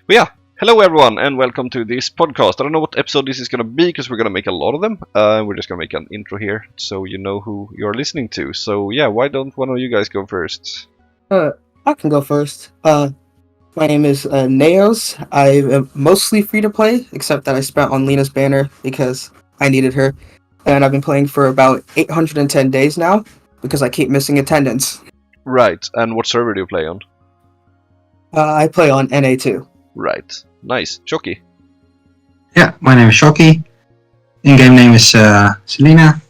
But yeah, hello everyone and welcome to this podcast. I don't know what episode this is going to be because we're going to make a lot of them. We're just going to make an intro here so you know who you're listening to. So yeah, why don't one of you guys go first? I can go first. My name is Naoas. I am mostly free to play, except that I spent on Lena's banner because I needed her. And I've been playing for about 810 days now because I keep missing attendance. Right, and what server do you play on? I play on NA2. Right, nice. Shoki. Yeah, my name is Shoki. In-game name is Selena.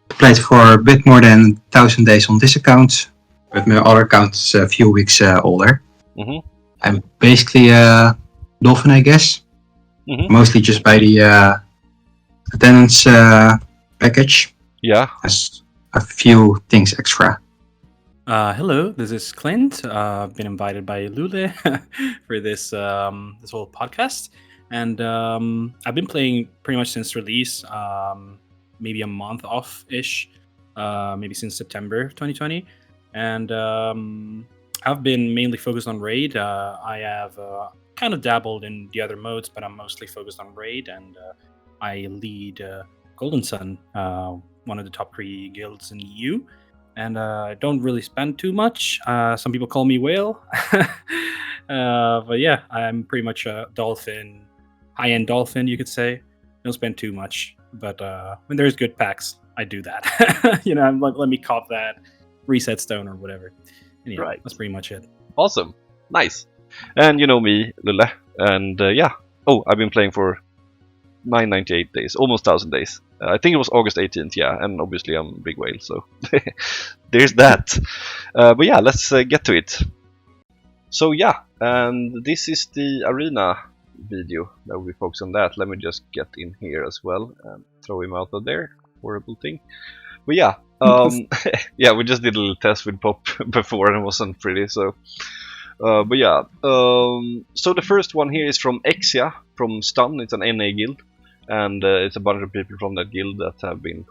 Played for a bit more than 1,000 days on this account, but my other account is a few weeks older. Mm-hmm. I'm basically a dolphin, I guess. Mm-hmm. Mostly just by the attendance package. Yeah. Has a few things extra. Hello, this is Clint. I've been invited by Lulleh for this this whole podcast, and I've been playing pretty much since release, maybe a month off-ish, maybe since September 2020, and I've been mainly focused on Raid. I have kind of dabbled in the other modes, but I'm mostly focused on Raid, and I lead Golden Sun, one of the top 3 guilds in EU. And I don't really spend too much. Some people call me Whale. But yeah, I'm pretty much a dolphin, high-end dolphin, you could say. Don't spend too much. But when there's good packs, I do that. I'm like, let me cop that reset stone or whatever. And, Right. That's pretty much it. Awesome. Nice. And you know me, Lulleh. And yeah. Oh, I've been playing for 998 days, almost 1,000 days. I think it was August 18th, yeah, and obviously I'm a big whale, so there's that. But yeah, let's get to it. So yeah, and this is the arena video that we focus on that. Let me just get in here as well and throw him out of there. Horrible thing. But yeah, yeah, we just did a little test with Pop before and it wasn't pretty, so... but yeah, so the first one here is from Exia, from STUN. It's an NA guild. And it's a bunch of people from that guild that have been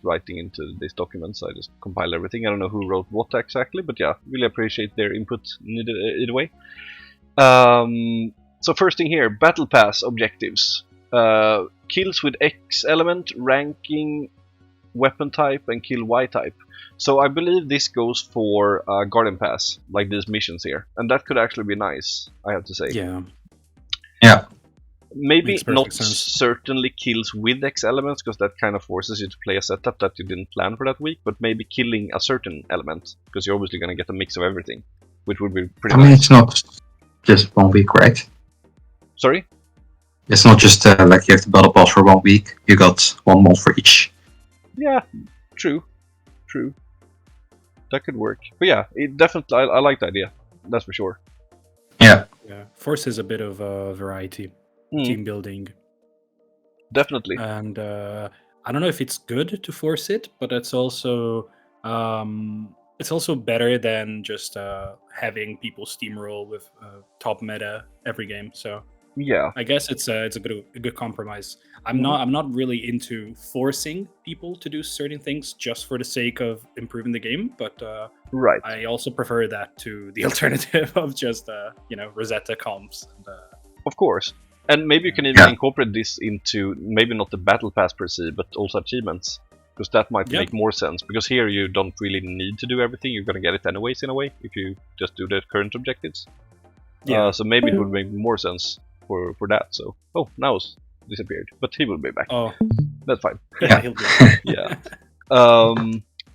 writing into these documents. I just compile everything. I don't know who wrote what exactly, but yeah, really appreciate their input either way. So first thing here, battle pass objectives. Kills with X element, ranking, weapon type, and kill Y type. So I believe this goes for Guardian Pass, like these missions here. And that could actually be nice, I have to say. Yeah. Yeah. Maybe Makes not perfect sense. certainly kills with X elements, because that kind of forces you to play a setup that you didn't plan for that week, but maybe killing a certain element, because you're obviously going to get a mix of everything, which would be pretty I mean, nice. it's not just 1 week, right? Sorry? It's not just like you have the battle pass for 1 week. You got 1 month for each. Yeah, true. That could work. But yeah, it definitely, I like the idea, that's for sure. Yeah. Yeah. Forces a bit of variety, team building. Definitely. And I don't know if it's good to force it, but it's also better than just having people steamroll with top meta every game. So Yeah. I guess it's a good compromise. I'm not really into forcing people to do certain things just for the sake of improving the game, but Right. I also prefer that to the alternative of just Rosetta comps. And, Of course. And maybe you can even incorporate this into, maybe not the battle pass per se, but also achievements. Because that might make more sense. Because here you don't really need to do everything, you're going to get it anyways in a way, if you just do the current objectives. Yeah. So maybe it would make more sense for that. So, oh, Naoas disappeared, but he will be back. Oh, That's fine. yeah, he'll do. Yeah.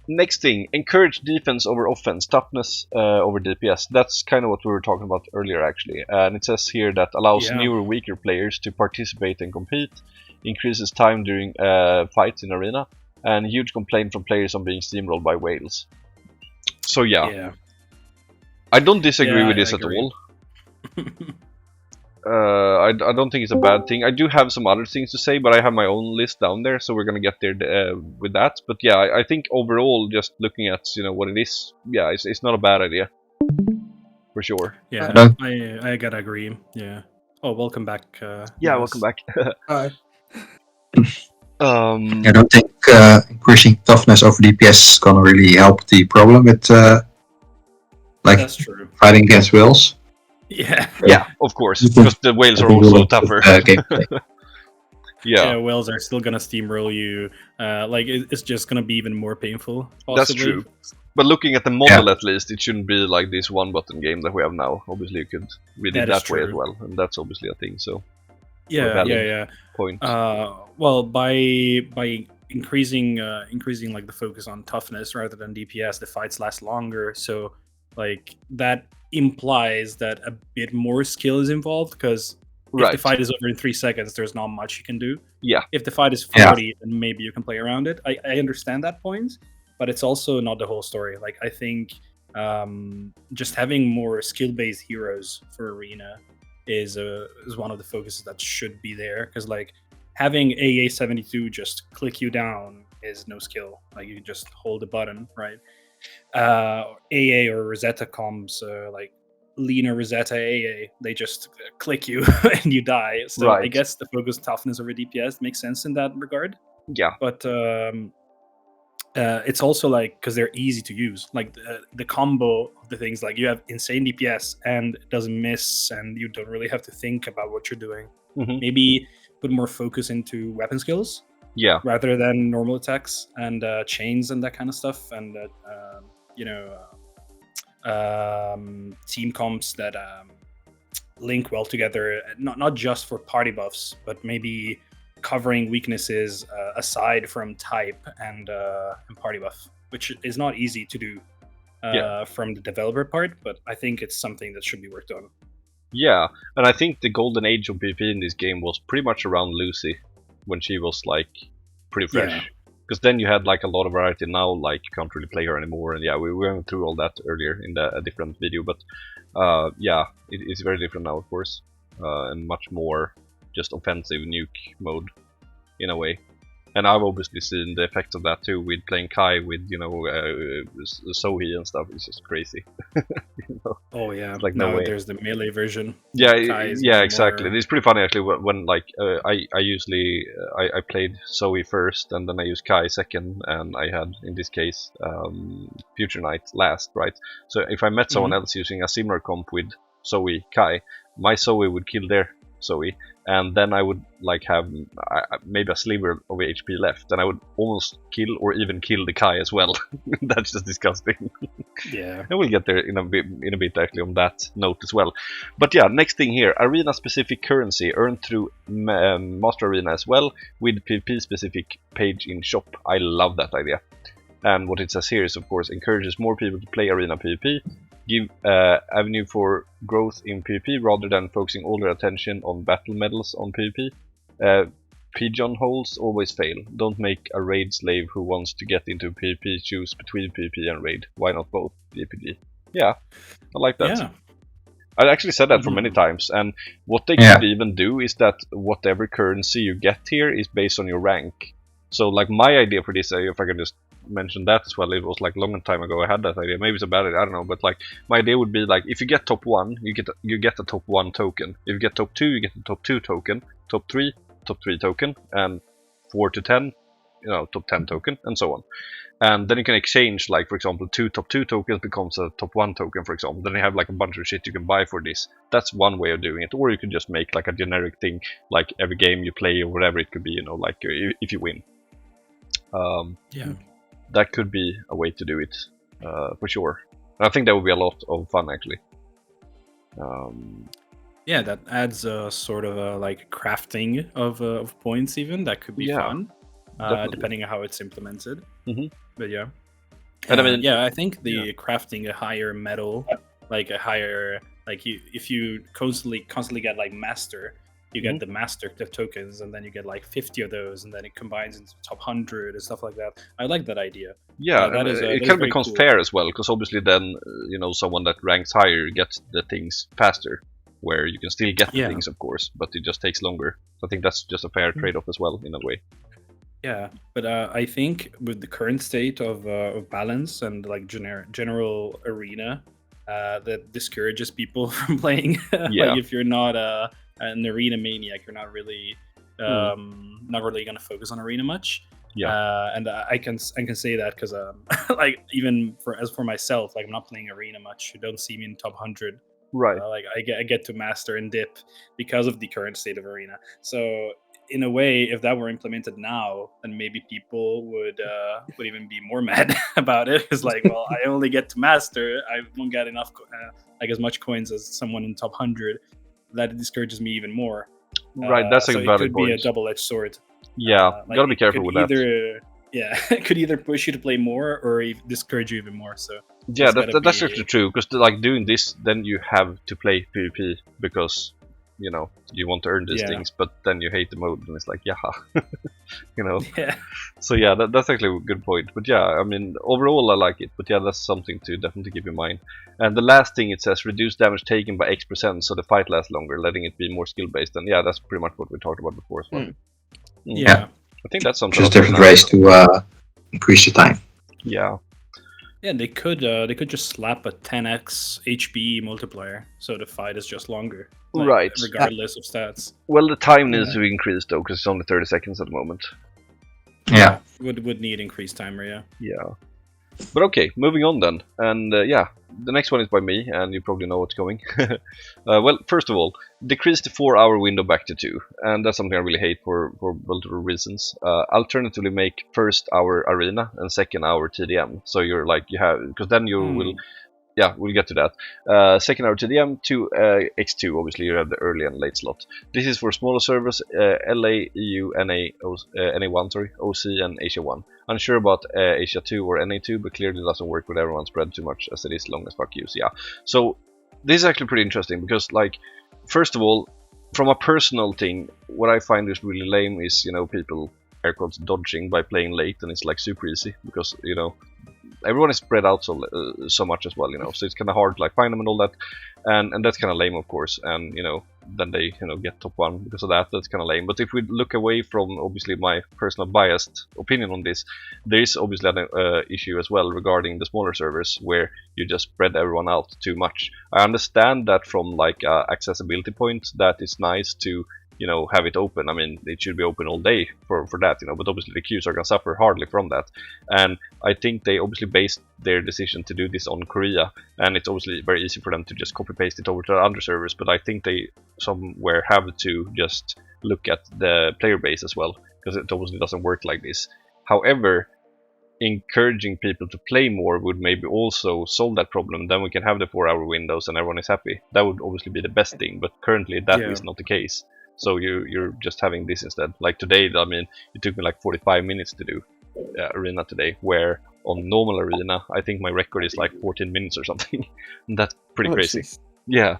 Next thing, encourage defense over offense, toughness over DPS. That's kind of what we were talking about earlier, actually. And it says here that allows newer, weaker players to participate and compete, increases time during fights in arena, and huge complaint from players on being steamrolled by whales. So yeah. I don't disagree with this at all. I don't think it's a bad thing. I do have some other things to say, but I have my own list down there, so we're gonna get there with that. But yeah, I think overall, just looking at what it is, yeah, it's not a bad idea, for sure. Yeah, I gotta agree. Yeah. Oh, welcome back. Yeah, welcome back. Hi. I don't think increasing toughness over DPS is gonna really help the problem with That's true. fighting against whales. Yeah. Yeah. Of course, You can- because the whales I are think we also will tougher. put, gameplay. Yeah, Whales are still gonna steamroll you. It's just gonna be even more painful. Possibly. that's true. But looking at the model, at least, it shouldn't be like this one-button game that we have now. Obviously, you could read it That is that way as true. well, and that's obviously a thing. So, Yeah, valid yeah. point. Well, by increasing like the focus on toughness rather than DPS, the fights last longer. So like that implies that a bit more skill is involved, because if Right. the fight is over in 3 seconds, there's not much you can do. Yeah. If the fight is 40, then maybe you can play around it. I understand that point, but it's also not the whole story. Like I think just having more skill-based heroes for Arena is one of the focuses that should be there, because like having AA72 just click you down is no skill. Like you just hold the button, right? AA or Rosetta comms, like Lina Rosetta AA, they just click you and you die. So I Right. guess the focus toughness over DPS makes sense in that regard. Yeah. But it's also like because they're easy to use. Like the combo of the things, like you have insane DPS and it doesn't miss, and you don't really have to think about what you're doing. Mhm. Maybe put more focus into weapon skills Yeah. rather than normal attacks and chains and that kind of stuff, and team comps that link well together, not just for party buffs, but maybe covering weaknesses aside from type and party buff, which is not easy to do from the developer part, but I think it's something that should be worked on. Yeah, and I think the golden age of PvP in this game was pretty much around Lucy, when she was like pretty fresh. Because then you had like a lot of variety. Now like you can't really play her anymore, and yeah, we went through all that earlier in a different video. But yeah, it's very different now, of course, and much more just offensive nuke mode in a way. And I've obviously seen the effects of that too, with playing Kai with Sohi and stuff. It's just crazy. You know? Oh yeah, It's like now no way. there's the melee version. Yeah, Kai is yeah, more- exactly. It's pretty funny actually when like I usually I played Zoe first and then I used Kai second, and I had in this case Future Knight last, right? So if I met someone else using a similar comp with Zoe Kai, my Zoe would kill their Zoe, and then I would like have maybe a sliver of HP left, and I would almost kill or even kill the Kai as well. That's just disgusting. Yeah. And we'll get there in a bit actually on that note as well. But yeah, next thing here, arena specific currency earned through Master Arena as well, with PvP specific page in shop. I love that idea. And what it says here is, of course, encourages more people to play arena PvP, give avenue for growth in PvP rather than focusing all their attention on battle medals on PvP. Pigeonholes always fail. Don't make a raid slave who wants to get into PvP choose between PvP and raid. Why not both? DPG. Yeah, I like that. Yeah. I actually said that for many times, and what they Yeah. could even do is that whatever currency you get here is based on your rank. So like my idea for this, if I can just mention that as well, it was like a long time ago I had that idea. Maybe it's a bad idea, I don't know, but like my idea would be like if you get top 1, you get a top 1 token. If you get top 2, you get a top 2 token. Top 3 token, and 4 to 10, top 10 token, and so on. And then you can exchange, like for example, 2 top 2 tokens becomes a top 1 token, for example. Then you have like a bunch of shit you can buy for this. That's one way of doing it. Or you can just make like a generic thing, like every game you play or whatever it could be, like if you win. Yeah. That could be a way to do it, for sure. And I think that would be a lot of fun, actually. Yeah, that adds a sort of a like crafting of points. Even that could be Yeah, fun, definitely. depending on how it's implemented. Mhm. But yeah, And I mean, yeah, I think the crafting a higher medal, like a higher, like if you constantly get like master, you get the master tokens, and then you get like 50 of those, and then it combines into top 100 and stuff like that. I like that idea. yeah, that and is, it that is kind of very becomes cool. fair as well, because obviously then someone that ranks higher gets the things faster, where you can still get the Yeah. things, of course, but it just takes longer. So I think that's just a fair trade-off as well, in a way. Yeah, but I think with the current state of balance and like general arena, that discourages people from playing. Yeah. Like if you're not an arena maniac, you're not really gonna focus on arena much. Yeah. And I can say that because like even for myself, like I'm not playing arena much. You don't see me in top 100 Right. Like I get to master and dip because of the current state of arena. So in a way, if that were implemented now, then maybe people would even be more mad about it. It's like, well, I only get to master. I won't get enough, like as much coins as someone in top 100. That discourages me even more. Right, that's a so valid it could point. be a double-edged sword. Yeah, Like, gotta be it careful could with that. It could either push you to play more or discourage you even more. So Yeah, it's gotta that's be- actually true. Because like doing this, then you have to play PvP because you know you want to earn these Yeah. things, but then you hate the mode, and it's like, yeah, you know. yeah. So yeah, that's actually a good point. But yeah, I mean, overall I like it. But yeah, that's something to definitely keep in mind. And the last thing it says, reduce damage taken by X%, so the fight lasts longer, letting it be more skill based. And yeah, that's pretty much what we talked about before as well. Yeah. I think that's something. Just different ways to increase the time. Yeah. Yeah, they could just slap a 10x HP multiplier, so the fight is just longer. Right. Regardless of stats. Well, the time needs to be increased though, because it's only 30 seconds at the moment. Yeah. Would need increased timer, yeah. Yeah. But okay, moving on then. And yeah, the next one is by me, and you probably know what's coming. Well, first of all, decrease the 4-hour window back to 2. And that's something I really hate for multiple reasons. Alternatively, make first hour arena and second hour TDM. So you're like, you have, because then you will. Yeah, we'll get to that. Second hour TDM to X2, obviously you have the early and late slot. This is for smaller servers, LA, EU, NA1, sorry, OC and Asia 1. Unsure about Asia 2 or NA2, but clearly doesn't work with everyone spread too much as it is long as fuck use, yeah. So this is actually pretty interesting because, like, first of all, from a personal thing, what I find is really lame is, you know, people air quotes dodging by playing late, and it's like super easy because, you know, everyone is spread out so much as well, you know, so it's kind of hard to like find them and all that, and that's kind of lame, of course, and you know, then they, you know, get top 1 because of that. That's kind of lame. But if we look away from obviously my personal biased opinion on this, there is obviously an issue as well regarding the smaller servers where you just spread everyone out too much. I understand that from like accessibility point, that it's nice to, you know, have it open. I mean, it should be open all day for that, you know, but obviously the queues are going to suffer hardly from that. And I think they obviously based their decision to do this on Korea, and it's obviously very easy for them to just copy paste it over to other servers, but I think they somewhere have to just look at the player base as well, because it obviously doesn't work like this. However, encouraging people to play more would maybe also solve that problem. Then we can have the 4-hour windows and everyone is happy. That would obviously be the best thing, but currently that is not the case. So you're just having this instead. Like today, I mean, it took me like 45 minutes to do arena today, where on normal arena, I think my record is like 14 minutes or something. And that's pretty crazy. Jeez. Yeah.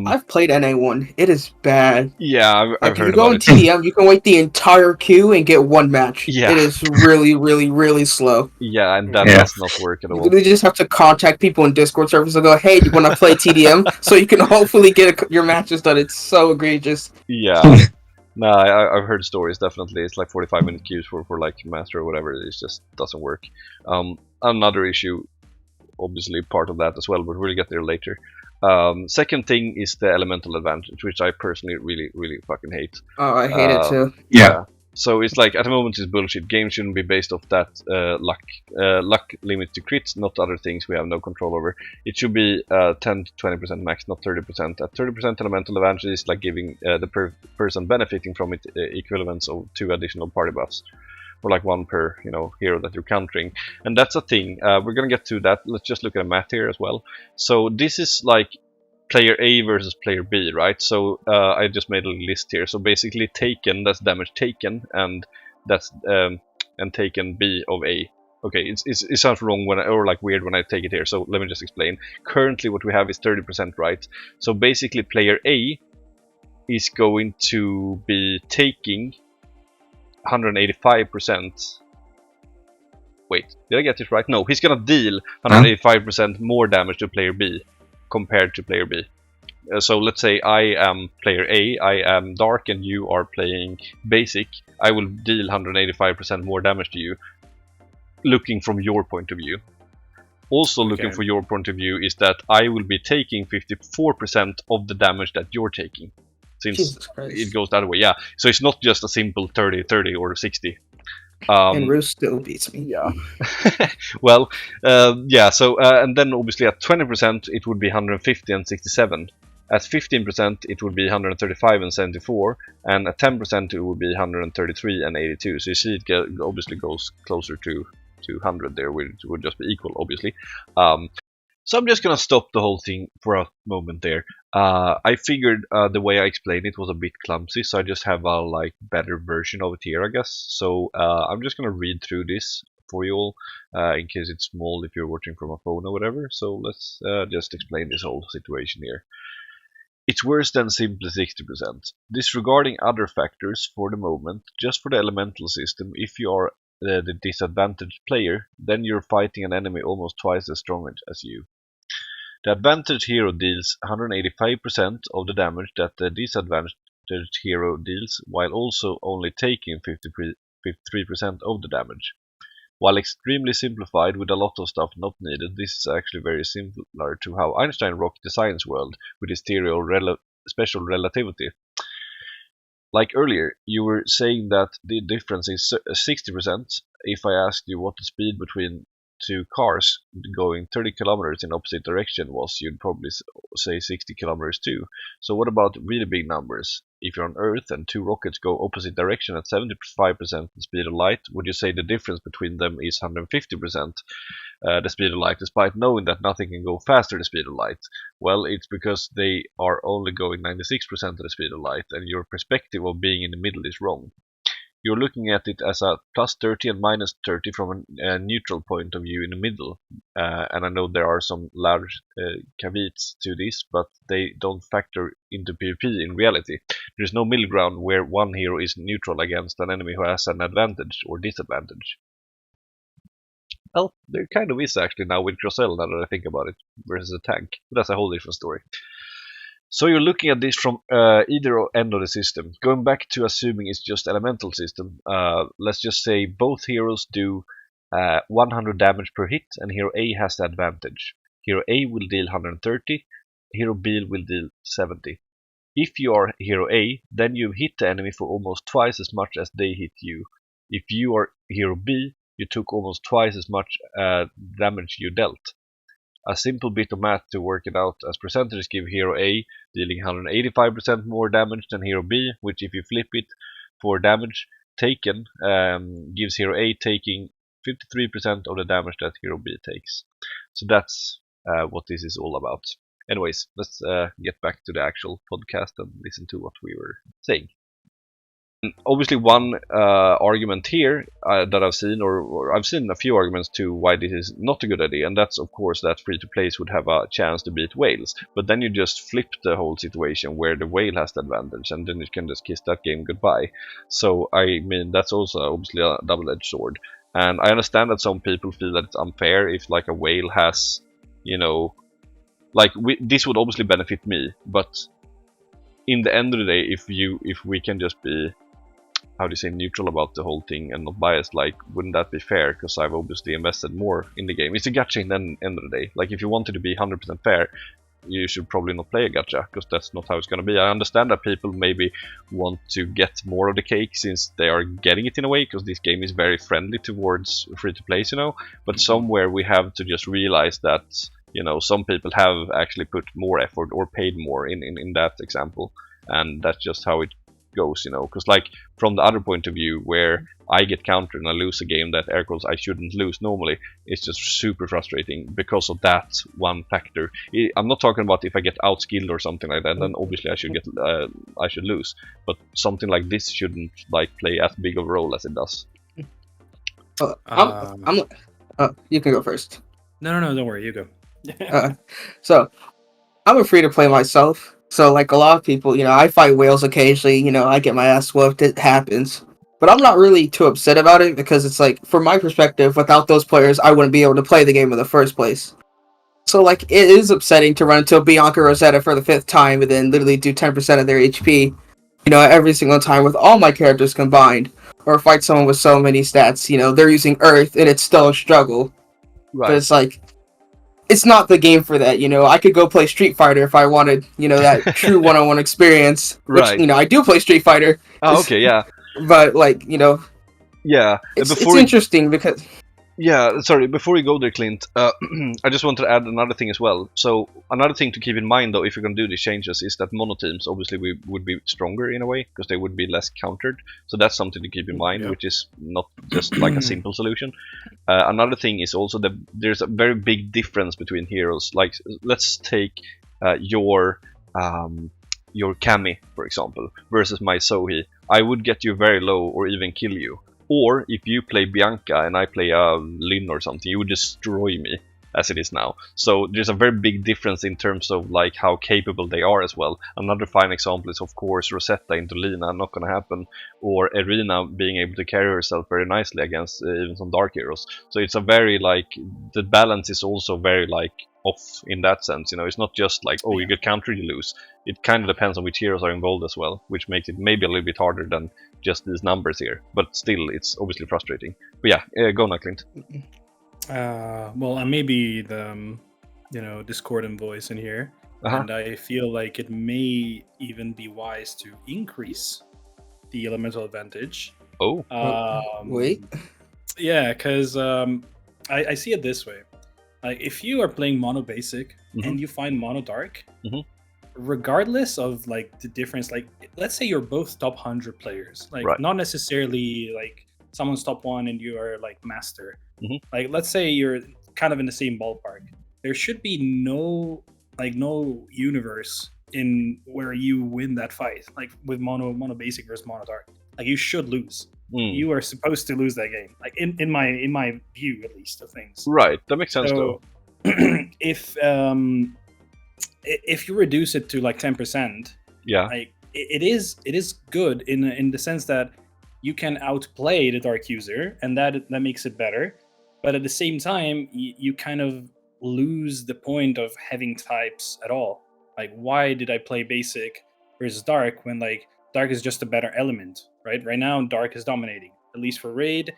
I've played NA1. It is bad. Yeah, I've If heard you go about in it. TDM, you can wait the entire queue and get 1 match. Yeah. It is really, really, really slow. Yeah, and that Yeah. does not work at You all. literally just have to contact people in Discord servers and go, hey, do you want to play TDM? So you can hopefully get your matches done. It's so egregious. Yeah. No, I've heard stories, definitely. It's like 45-minute queues for like Master or whatever. It just doesn't work. Another issue, obviously part of that as well, but we'll get there later. Second thing is the elemental advantage, which I personally really, really fucking hate. Oh, I hate it too. Yeah. So it's like, at the moment it's bullshit. Games shouldn't be based off that luck limit to crits, not other things we have no control over. It should be 10 to 20% max, not 30%. At 30% elemental advantage is like giving the person benefiting from it equivalents of 2 additional party buffs. Or like 1 per, you know, hero that you're countering. And that's a thing. We're gonna get to that. Let's just look at the math here as well. So this is like player A versus player B, right? So I just made a list here. So basically taken, that's damage taken, and that's and taken B of A. Okay, it sounds wrong or like weird when I take it here. So let me just explain. Currently what we have is 30%, right? So basically player A is going to be taking 185%. Wait, did I get this right? No, he's gonna deal 185% more damage to player B compared to player B. So let's say I am player A, I am dark, and you are playing basic. I will deal 185% more damage to you, looking from your point of view. Also looking from your point of view is that I will be taking 54% of the damage that you're taking. Since it goes that way, yeah. So it's not just a simple 30-30 or 60. And Roos still beats me. Yeah. Well, yeah. So and then obviously at 20% it would be 150 and 67. At 15% it would be 135 and 74, and at 10% it would be 133 and 82. So you see it obviously goes closer to 100 there, which would just be equal, obviously. So I'm just gonna stop the whole thing for a moment there. I figured the way I explained it was a bit clumsy, so I just have a better version of it here, I guess. So I'm just gonna read through this for you all, in case it's small if you're watching from a phone or whatever. So let's just explain this whole situation here. It's worse than simply 60%. Disregarding other factors for the moment, just for the elemental system, if you are the disadvantaged player, then you're fighting an enemy almost twice as strong as you. The advantaged hero deals 185% of the damage that the disadvantaged hero deals, while also only taking 53% of the damage. While extremely simplified with a lot of stuff not needed, this is actually very similar to how Einstein rocked the science world with his theory of special relativity. Like earlier, you were saying that the difference is 60%. If I asked you what the speed between two cars going 30 kilometers in opposite direction was, you'd probably say 60 kilometers too. So what about really big numbers? If you're on Earth and two rockets go opposite direction at 75% the speed of light, would you say the difference between them is 150% the speed of light, despite knowing that nothing can go faster the speed of light? Well, it's because they are only going 96% of the speed of light, and your perspective of being in the middle is wrong. You're looking at it as a plus 30 and minus 30 from a neutral point of view in the middle. And I know there are some large caveats to this, but they don't factor into PvP in reality. There's no middle ground where one hero is neutral against an enemy who has an advantage or disadvantage. Well, there kind of is actually now with Crossell, now that I think about it, versus a tank. But that's a whole different story. So you're looking at this from either end of the system. Going back to assuming it's just elemental system, let's just say both heroes do 100 damage per hit, and hero A has the advantage. Hero A will deal 130, hero B will deal 70. If you are hero A, then you hit the enemy for almost twice as much as they hit you. If you are hero B, you took almost twice as much damage you dealt. A simple bit of math to work it out as percentages give hero A dealing 185% more damage than hero B, which if you flip it for damage taken, gives hero A taking 53% of the damage that hero B takes. So that's what this is all about. Anyways, let's get back to the actual podcast and listen to what we were saying. Obviously, one argument here that I've seen, or I've seen a few arguments to why this is not a good idea, and that's of course that free-to-plays would have a chance to beat whales. But then you just flip the whole situation where the whale has the advantage, and then you can just kiss that game goodbye. So I mean, that's also obviously a double-edged sword. And I understand that some people feel that it's unfair if like a whale has, this would obviously benefit me, but in the end of the day, if we can just be, how do you say, neutral about the whole thing and not biased, wouldn't that be fair? Because I've obviously invested more in the game. It's a gacha in the end of the day. If you wanted to be 100% fair, you should probably not play a gacha, because that's not how it's going to be. I understand that people maybe want to get more of the cake since they are getting it in a way, because this game is very friendly towards free-to-plays, but somewhere we have to just realize that, some people have actually put more effort or paid more in that example, and that's just how it goes, because from the other point of view, where I get countered and I lose a game that air quotes I shouldn't lose normally, it's just super frustrating because of that one factor. I'm not talking about if I get outskilled or something like that, then obviously I should lose, but something like this shouldn't play as big of a role as it does. You can go first. No, don't worry, you go. So I'm a free to play myself. So like a lot of people, I fight whales occasionally, I get my ass whooped, it happens. But I'm not really too upset about it, because it's from my perspective, without those players, I wouldn't be able to play the game in the first place. So it is upsetting to run into Bianca Rosetta for the 5th time and then literally do 10% of their HP, every single time with all my characters combined. Or fight someone with so many stats, they're using Earth and it's still a struggle. Right. But it's it's not the game for that, I could go play Street Fighter if I wanted, that true one-on-one experience. Which, right. I do play Street Fighter. Oh, okay, yeah. But, Yeah. It's Before interesting because Yeah, sorry, before you go there, Clint, I just want to add another thing as well. So, another thing to keep in mind, though, if you're going to do these changes, is that mono teams obviously would be stronger in a way, because they would be less countered. So that's something to keep in mind, which is not just like a simple solution. Another thing is also that there's a very big difference between heroes. Like, let's take your Kami, for example, versus my Sohi. I would get you very low or even kill you. Or if you play Bianca and I play Lin or something, you would destroy me as it is now. So there's a very big difference in terms of like how capable they are as well. Another fine example is of course Rosetta into Lina, not gonna happen. Or Erina being able to carry herself very nicely against even some dark heroes. So it's a very like, the balance is also very like off in that sense. You know, it's not just like, oh, you get countered, you lose. It kind of depends on which heroes are involved as well, which makes it maybe a little bit harder than just these numbers here. But still, it's obviously frustrating. But yeah, go now, Clint. Well, I may be the discordant voice in here, and I feel like it may even be wise to increase the elemental advantage. Oh. wait. Yeah, because I see it this way. Like, if you are playing mono basic and you find mono dark, regardless of like the difference, like let's say you're both top 100 players, like not necessarily like someone's top 1 and you are like master. Like, let's say you're kind of in the same ballpark. There should be no universe in where you win that fight, like with mono basic versus mono dark. Like, you should lose. You are supposed to lose that game, like in my view at least of things. Right, that makes sense though. If you reduce it to like 10%, like it is good in the sense that you can outplay the dark user, and that makes it better. But at the same time, you kind of lose the point of having types at all. Like, why did I play basic versus dark when like dark is just a better element, right? Right now, dark is dominating, at least for raid.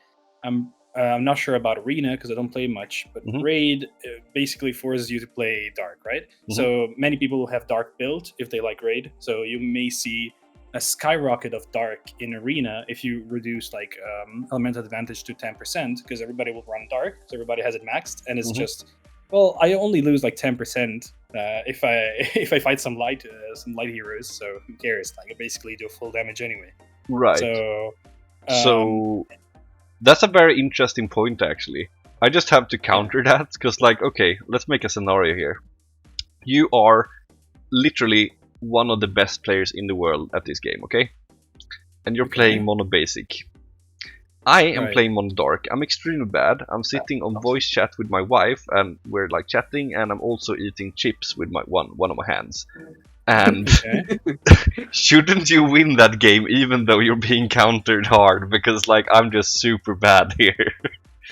I'm not sure about arena because I don't play much, but raid basically forces you to play dark, right? So many people have dark build if they like raid. So you may see a skyrocket of dark in arena if you reduce like elemental advantage to 10%, because everybody will run dark, so everybody has it maxed, and it's just, well, I only lose like 10% if I fight some light heroes, so who cares? Like, I basically do full damage anyway. Right. So that's a very interesting point, actually. I just have to counter that, because like, okay, let's make a scenario here. You are literally one of the best players in the world at this game, okay? And you're playing mono basic. I am playing mono dark. I'm extremely bad. I'm sitting on voice chat with my wife, and we're like chatting, and I'm also eating chips with my one of my hands. And shouldn't you win that game even though you're being countered hard? Because like, I'm just super bad here.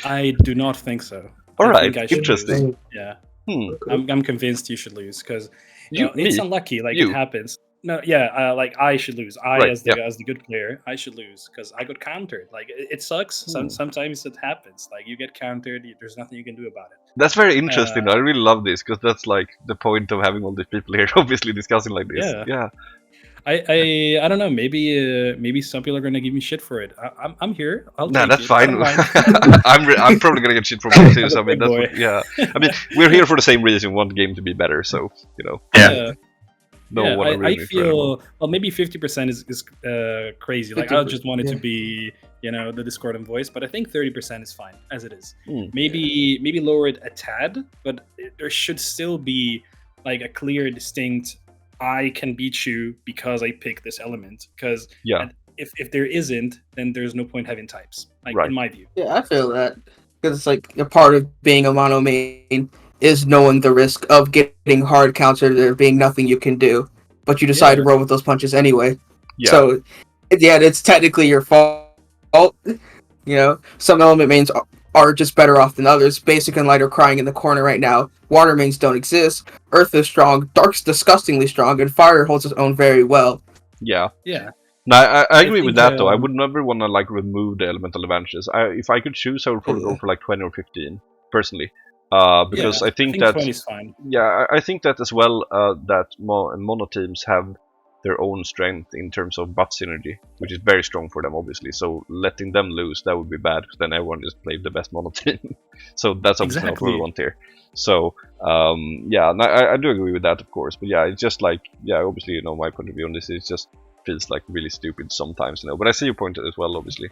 I do not think so. Alright, interesting. Lose. Yeah. I'm convinced you should lose, because it's unlucky. Like, it happens. No, like I should lose. As the good player, I should lose because I got countered. Like, it sucks. Sometimes it happens. Like, you get countered. There's nothing you can do about it. That's very interesting. I really love this, because that's like the point of having all these people here, obviously discussing like this. Yeah. I don't know. Maybe some people are gonna give me shit for it. I'm here. That's fine. I'm probably gonna get shit from you too. So I mean, I mean, we're here for the same reason. We want the game to be better. So I feel maybe 50% is crazy. Like, I just want it to be the discordant voice, but I think 30% is fine as it is. Maybe lower it a tad, but there should still be like a clear, distinct, I can beat you because I pick this element. Because if there isn't, then there's no point having types. Like, in my view. Yeah, I feel that, because it's like a part of being a mono main is knowing the risk of getting hard countered, there being nothing you can do, but you decide to roll with those punches anyway. So it's technically your fault. Some element mains are just better off than others. Basic and light are crying in the corner right now. Water mains don't exist. Earth is strong. Dark's disgustingly strong, and fire holds its own very well. Yeah. No, I agree with that though. I would never want to like remove the elemental advantages. If I could choose, I would probably go for like 20 or 15 personally. Because I think that 20 is fine. I think that as well. That mono teams have their own strength in terms of buff synergy, which is very strong for them, obviously. So letting them lose, that would be bad, because then everyone just played the best mono team. So that's obviously not what we want here. So yeah, and I do agree with that, of course. But yeah, it's just like, yeah, obviously, you know, my point of view on this is just feels like really stupid sometimes, you know. But I see your point as well, obviously.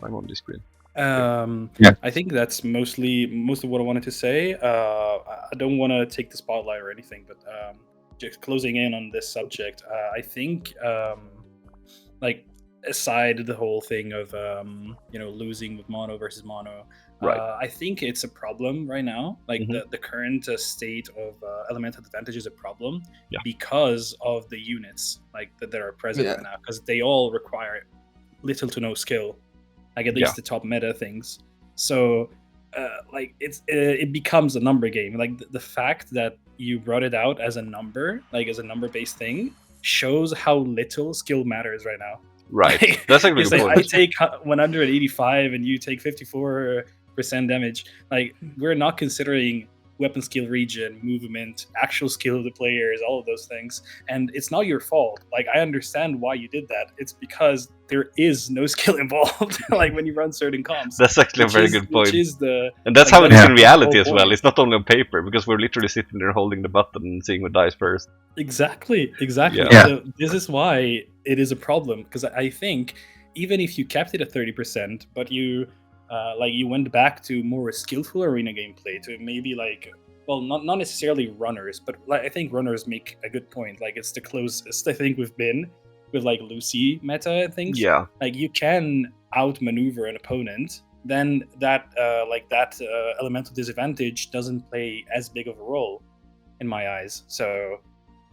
I'm on this screen. I think that's most of what I wanted to say. I don't want to take the spotlight or anything, but just closing in on this subject, I think, like, aside the whole thing of you know, losing with mono versus mono, right. I think it's a problem right now. Like the current state of elemental advantage is a problem because of the units like that are present right now, because they all require little to no skill. Like at least the top meta things. So, like it becomes a number game. Like the fact that you brought it out as a number, like as a number-based thing, shows how little skill matters right now. Right. Like, that's a good point. I take 185 and you take 54% damage. Like, we're not considering weapon skill region, movement, actual skill of the players, all of those things. And it's not your fault. Like, I understand why you did that. It's because there is no skill involved, like when you run certain comps. That's actually a very good point. And that's like, how it is in reality as well. It's not only on paper, because we're literally sitting there holding the button and seeing what dies first. Exactly. Yeah. So this is why it is a problem, because I think even if you kept it at 30%, but you like you went back to more skillful arena gameplay, to maybe like, well, not necessarily runners, but like, I think runners make a good point. Like, it's the closest I think we've been with like Lucy meta and things. Yeah. Like, you can outmaneuver an opponent, then that elemental disadvantage doesn't play as big of a role in my eyes. So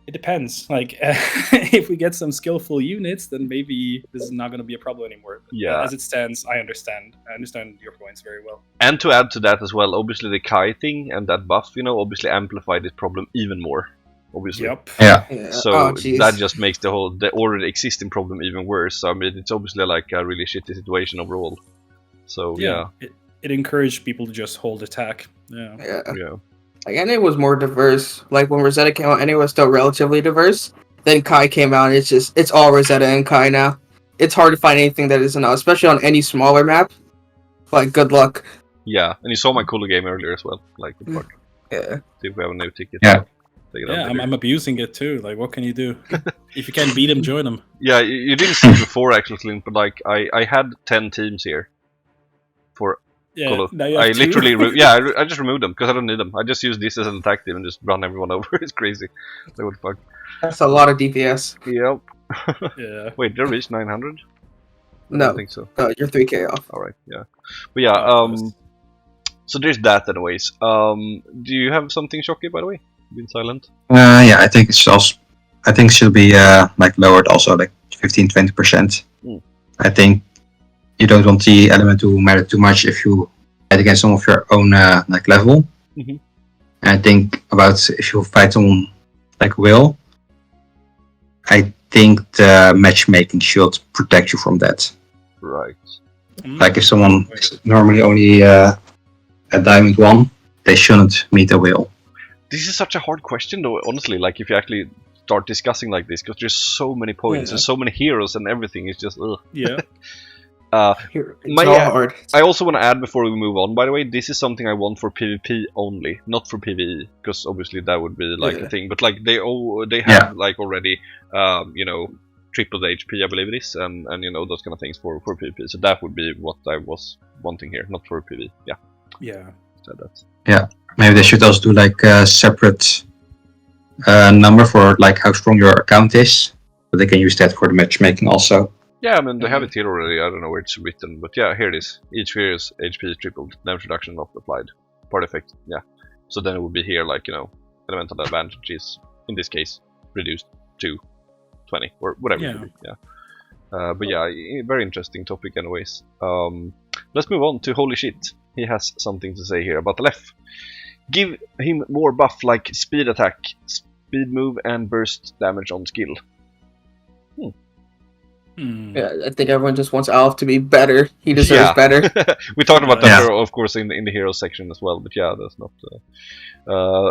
it depends. Like, if we get some skillful units, then maybe this is not going to be a problem anymore. But yeah. As it stands, I understand your points very well. And to add to that as well, obviously the Kai thing and that buff, you know, obviously amplified this problem even more. Obviously. Yep. Yeah. So that just makes the already existing problem even worse. So I mean, it's obviously like a really shitty situation overall. So yeah. It encouraged people to just hold attack. Yeah. Like, NA was more diverse. Like, when Rosetta came out, NA was still relatively diverse. Then Kai came out, and it's all Rosetta and Kai now. It's hard to find anything that isn't out, especially on any smaller map. Like, good luck. Yeah, and you saw my cooler game earlier as well. Like, good luck. Yeah. See if we have a new ticket. Yeah. I'm abusing it too. Like, what can you do? If you can't beat them, join them. Yeah, you didn't see it before, actually, Clint, but like, I had 10 teams here. For now you have I literally I just removed them because I don't need them. I just use this as an attack team and just run everyone over. It's crazy. Like, what the fuck? That's a lot of DPS. Yep. Yeah. Wait, did I reach 900? No. I don't think so. You're 3k off. Alright, yeah. But yeah, so there's that anyways. Do you have something, Shocky, by the way? You've been silent. Yeah, I think it should be like lowered also, like 15-20%. I think you don't want the element to matter too much if you fight against some of your own like level. Mm-hmm. And I think about if you fight on like will, I think the matchmaking should protect you from that. Right. Like, if someone is normally only a diamond 1, they shouldn't meet a will. This is such a hard question, though, honestly. Like, if you actually start discussing like this, because there's so many points, there's so many heroes and everything. It's just ugh. Yeah. It's all hard. I also want to add before we move on, by the way, this is something I want for PvP only, not for PvE, because obviously that would be like a thing. But like they have like already, you know, tripled HP, I believe it is, and you know, those kind of things for PvP. So that would be what I was wanting here, not for PvE. Yeah. Yeah. So that's. Yeah. Maybe they should also do like a separate number for like how strong your account is, but they can use that for the matchmaking also. Yeah, I mean, they have it here already. I don't know where it's written, but yeah, here it is. Each hero's HP is tripled, damage reduction not applied. Part effect, yeah. So then it would be here, like, you know, elemental advantage is, in this case, reduced to 20, or whatever it would be, yeah. But yeah, very interesting topic anyways. Let's move on to HoleeSheet. He has something to say here about the left. Give him more buff like speed attack, speed move, and burst damage on skill. Yeah, I think everyone just wants Alf to be better. He deserves better. We talked about that, of course, in the hero section as well. But yeah, that's not.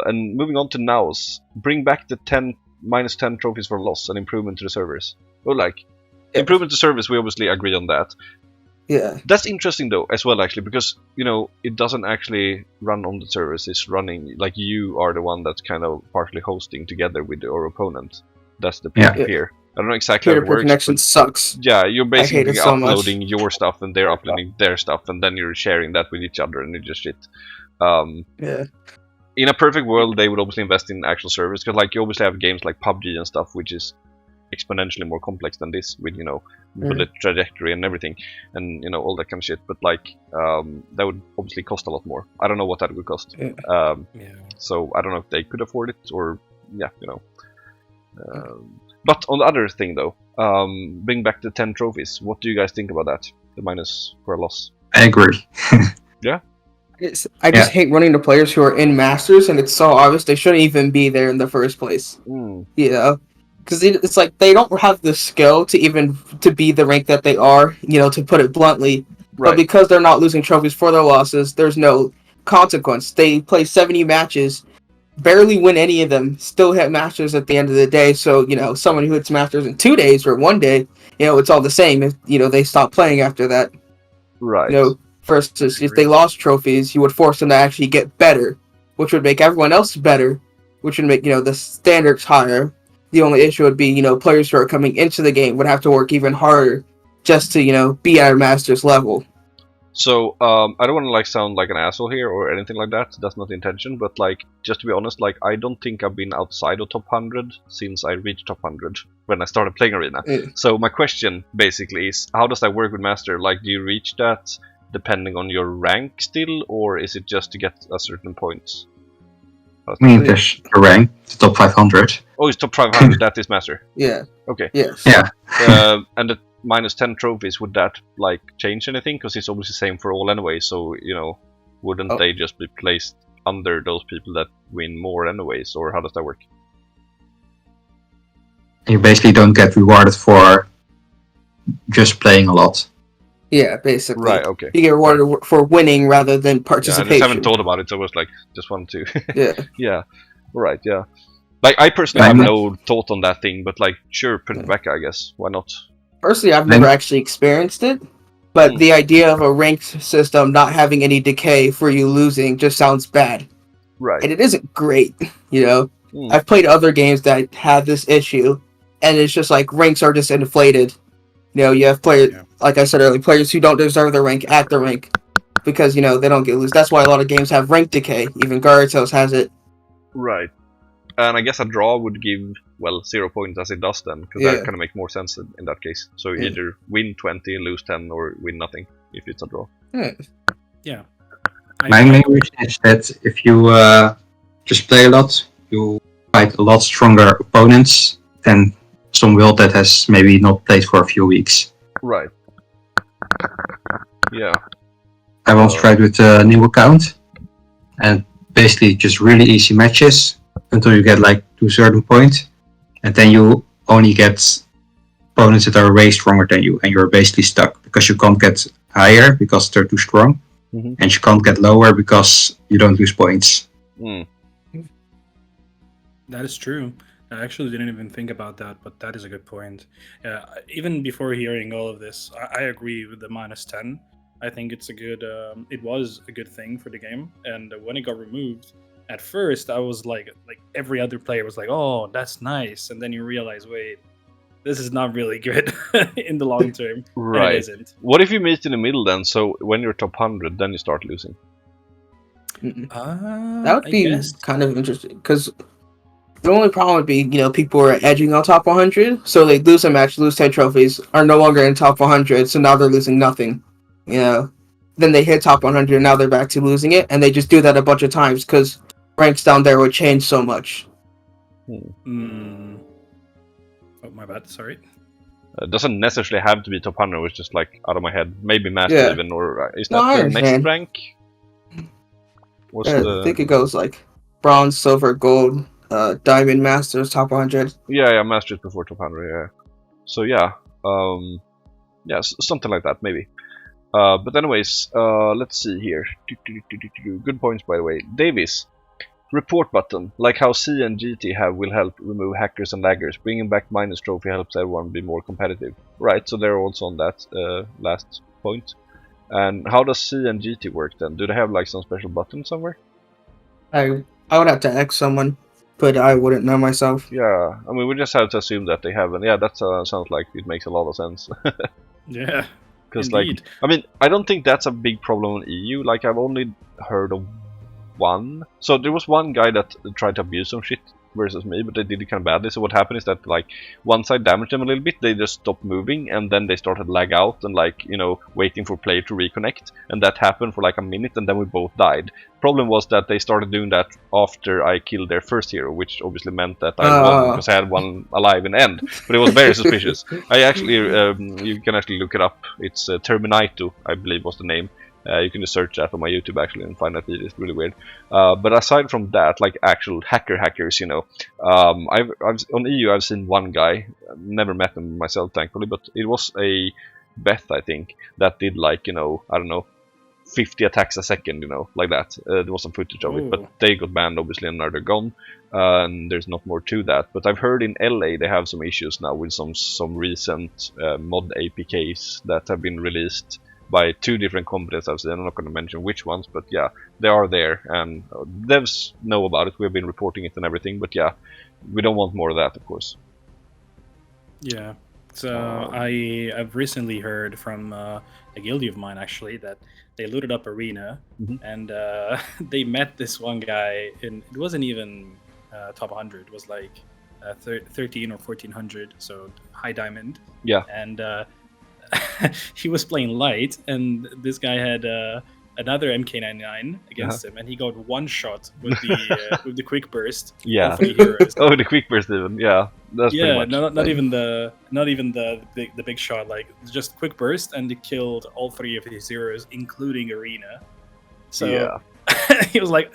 And moving on to Naoas, bring back the minus 10 trophies for loss and improvement to the servers. Oh, like Yeah. improvement to service, we obviously agree on that. Yeah. That's interesting though as well, actually, because it doesn't actually run on the servers. It's running like you are the one that's kind of partially hosting together with your opponent. That's the Yeah. peer-to-peer. I don't know exactly how it Peer-to-peer works. connection But sucks. yeah, you're I hate basically it so much. uploading your stuff and they're uploading their stuff, and then you're sharing that with each other, and it's just shit. Yeah. In a perfect world, they would obviously invest in actual servers, because like you obviously have games like PUBG and stuff, which is exponentially more complex than this, with bullet trajectory and everything, and all that kind of shit. But like that would obviously cost a lot more. I don't know what that would cost. Yeah. So I don't know if they could afford it, or but on the other thing though, bring back the 10 trophies. What do you guys think about that? The minus for a loss. I agree. I just hate running to players who are in Masters, and it's so obvious they shouldn't even be there in the first place. Because it's like they don't have the skill to be the rank that they are, to put it bluntly. Right. But because they're not losing trophies for their losses, there's no consequence. They play 70 matches, barely win any of them, still hit Masters at the end of the day. So, someone who hits Masters in 2 days or 1 day, it's all the same if, they stop playing after that. Right. Versus if they lost trophies, you would force them to actually get better, which would make everyone else better, which would make, the standards higher. The only issue would be, players who are coming into the game would have to work even harder just to, be at a Masters level. So, I don't want to sound like an asshole here or anything like that. That's not the intention. But just to be honest, I don't think I've been outside of top 100 since I reached top 100 when I started playing Arena. So my question basically is, how does that work with Master? Do you reach that depending on your rank still, or is it just to get a certain points? I mean, there's a rank, the top 500. Oh, it's top 500. That is Master. Yeah. Okay. Yes. Yeah. And the minus 10 trophies, would that change anything? Because it's obviously the same for all anyway. So wouldn't they just be placed under those people that win more anyways, or how does that work? You basically don't get rewarded for just playing a lot. Yeah, basically. Right. Okay. You get rewarded for winning rather than participation. Yeah, I just haven't thought about it, so I was just wanted to. Yeah. Yeah. Right. Yeah. I personally have no thought on that thing, but sure, put it back. I guess why not? Personally, I've never actually experienced it, but the idea of a ranked system not having any decay for you losing just sounds bad. Right. And it isn't great, I've played other games that have this issue, and it's just ranks are just inflated. You have players, like I said earlier, players who don't deserve their rank at the rank because, they don't get loose. That's why a lot of games have rank decay. Even Gyarados has it. Right. And I guess a draw would give, 0 points as it does then, because that kind of makes more sense in that case. So either win 20, lose 10, or win nothing if it's a draw. Yeah. My main reason is that if you just play a lot, you fight a lot stronger opponents than some world that has maybe not played for a few weeks. Right. Yeah. I once tried with a new account, and basically just really easy matches until you get to a certain point, and then you only get opponents that are way stronger than you, and you're basically stuck because you can't get higher because they're too strong, and you can't get lower because you don't lose points. That is true. I actually didn't even think about that, but that is a good point. Even before hearing all of this, I agree with the minus 10. I think it's it was a good thing for the game. And when it got removed, at first I was like every other player was like, oh, that's nice. And then you realize, wait, this is not really good in the long term. Right. And it isn't. What if you meet in the middle then? So when you're top 100, then you start losing. That would be kind of interesting because the only problem would be, people are edging on top 100, so they lose a match, lose 10 trophies, are no longer in top 100, so now they're losing nothing. Then they hit top 100, and now they're back to losing it, and they just do that a bunch of times because ranks down there would change so much. Oh, my bad, sorry. It doesn't necessarily have to be top 100, it's just out of my head. Maybe Master even, or is that the next rank? I think it goes bronze, silver, gold, diamond, masters, top 100. Yeah, masters before top 100. Yeah. So something like that maybe. But anyways, let's see here. Good points by the way. Davis, Report button, like how C and GT have, will help remove hackers and laggers. Bringing back minus trophy helps everyone be more competitive. Right, so they're also on that last point. And how does C and GT work then? Do they have like some special button somewhere? I would have to ask someone, but I wouldn't know myself. Yeah, I mean we just have to assume that they have, and yeah, that sounds like it makes a lot of sense. Yeah. Because like, I mean, I don't think that's a big problem in EU. Like I've only heard of one. So there was one guy that tried to abuse some shit versus me, but they did it kind of badly. So what happened is that like once I damaged them a little bit, they just stopped moving, and then they started lag out and like, you know, waiting for player to reconnect, and that happened for like a minute, and then we both died. Problem was that they started doing that after I killed their first hero, which obviously meant that I won because I had one alive in the end. But it was very suspicious. I actually, you can actually look it up. It's Terminaito, I believe was the name. You can just search that on my YouTube actually and find that it is really weird. But aside from that, like actual hackers, you know, I've on EU I've seen one guy, never met him myself thankfully, but it was a Beth I think that did like, you know, I don't know, 50 attacks a second, you know, like that. There was some footage of it, but they got banned obviously and now they're gone. And there's not more to that. But I've heard in LA they have some issues now with some recent mod APKs that have been released by 2 different companies I've seen. I'm not going to mention which ones, but yeah, they are there, and devs know about it. We've been reporting it and everything, but yeah, we don't want more of that, of course. Yeah. So I've recently heard from a guildie of mine actually that they looted up Arena, and they met this one guy in, it wasn't even top 100, it was like 13 or 1400, so high diamond. Yeah. And he was playing light, and this guy had another MK99 against him, and he got one shot with the with the quick burst. Yeah. For the heroes. Oh, the quick burst even. Yeah. That's pretty much. not even the big shot, like just quick burst, and it killed all 3 of his heroes, including Arena. So yeah. He was like,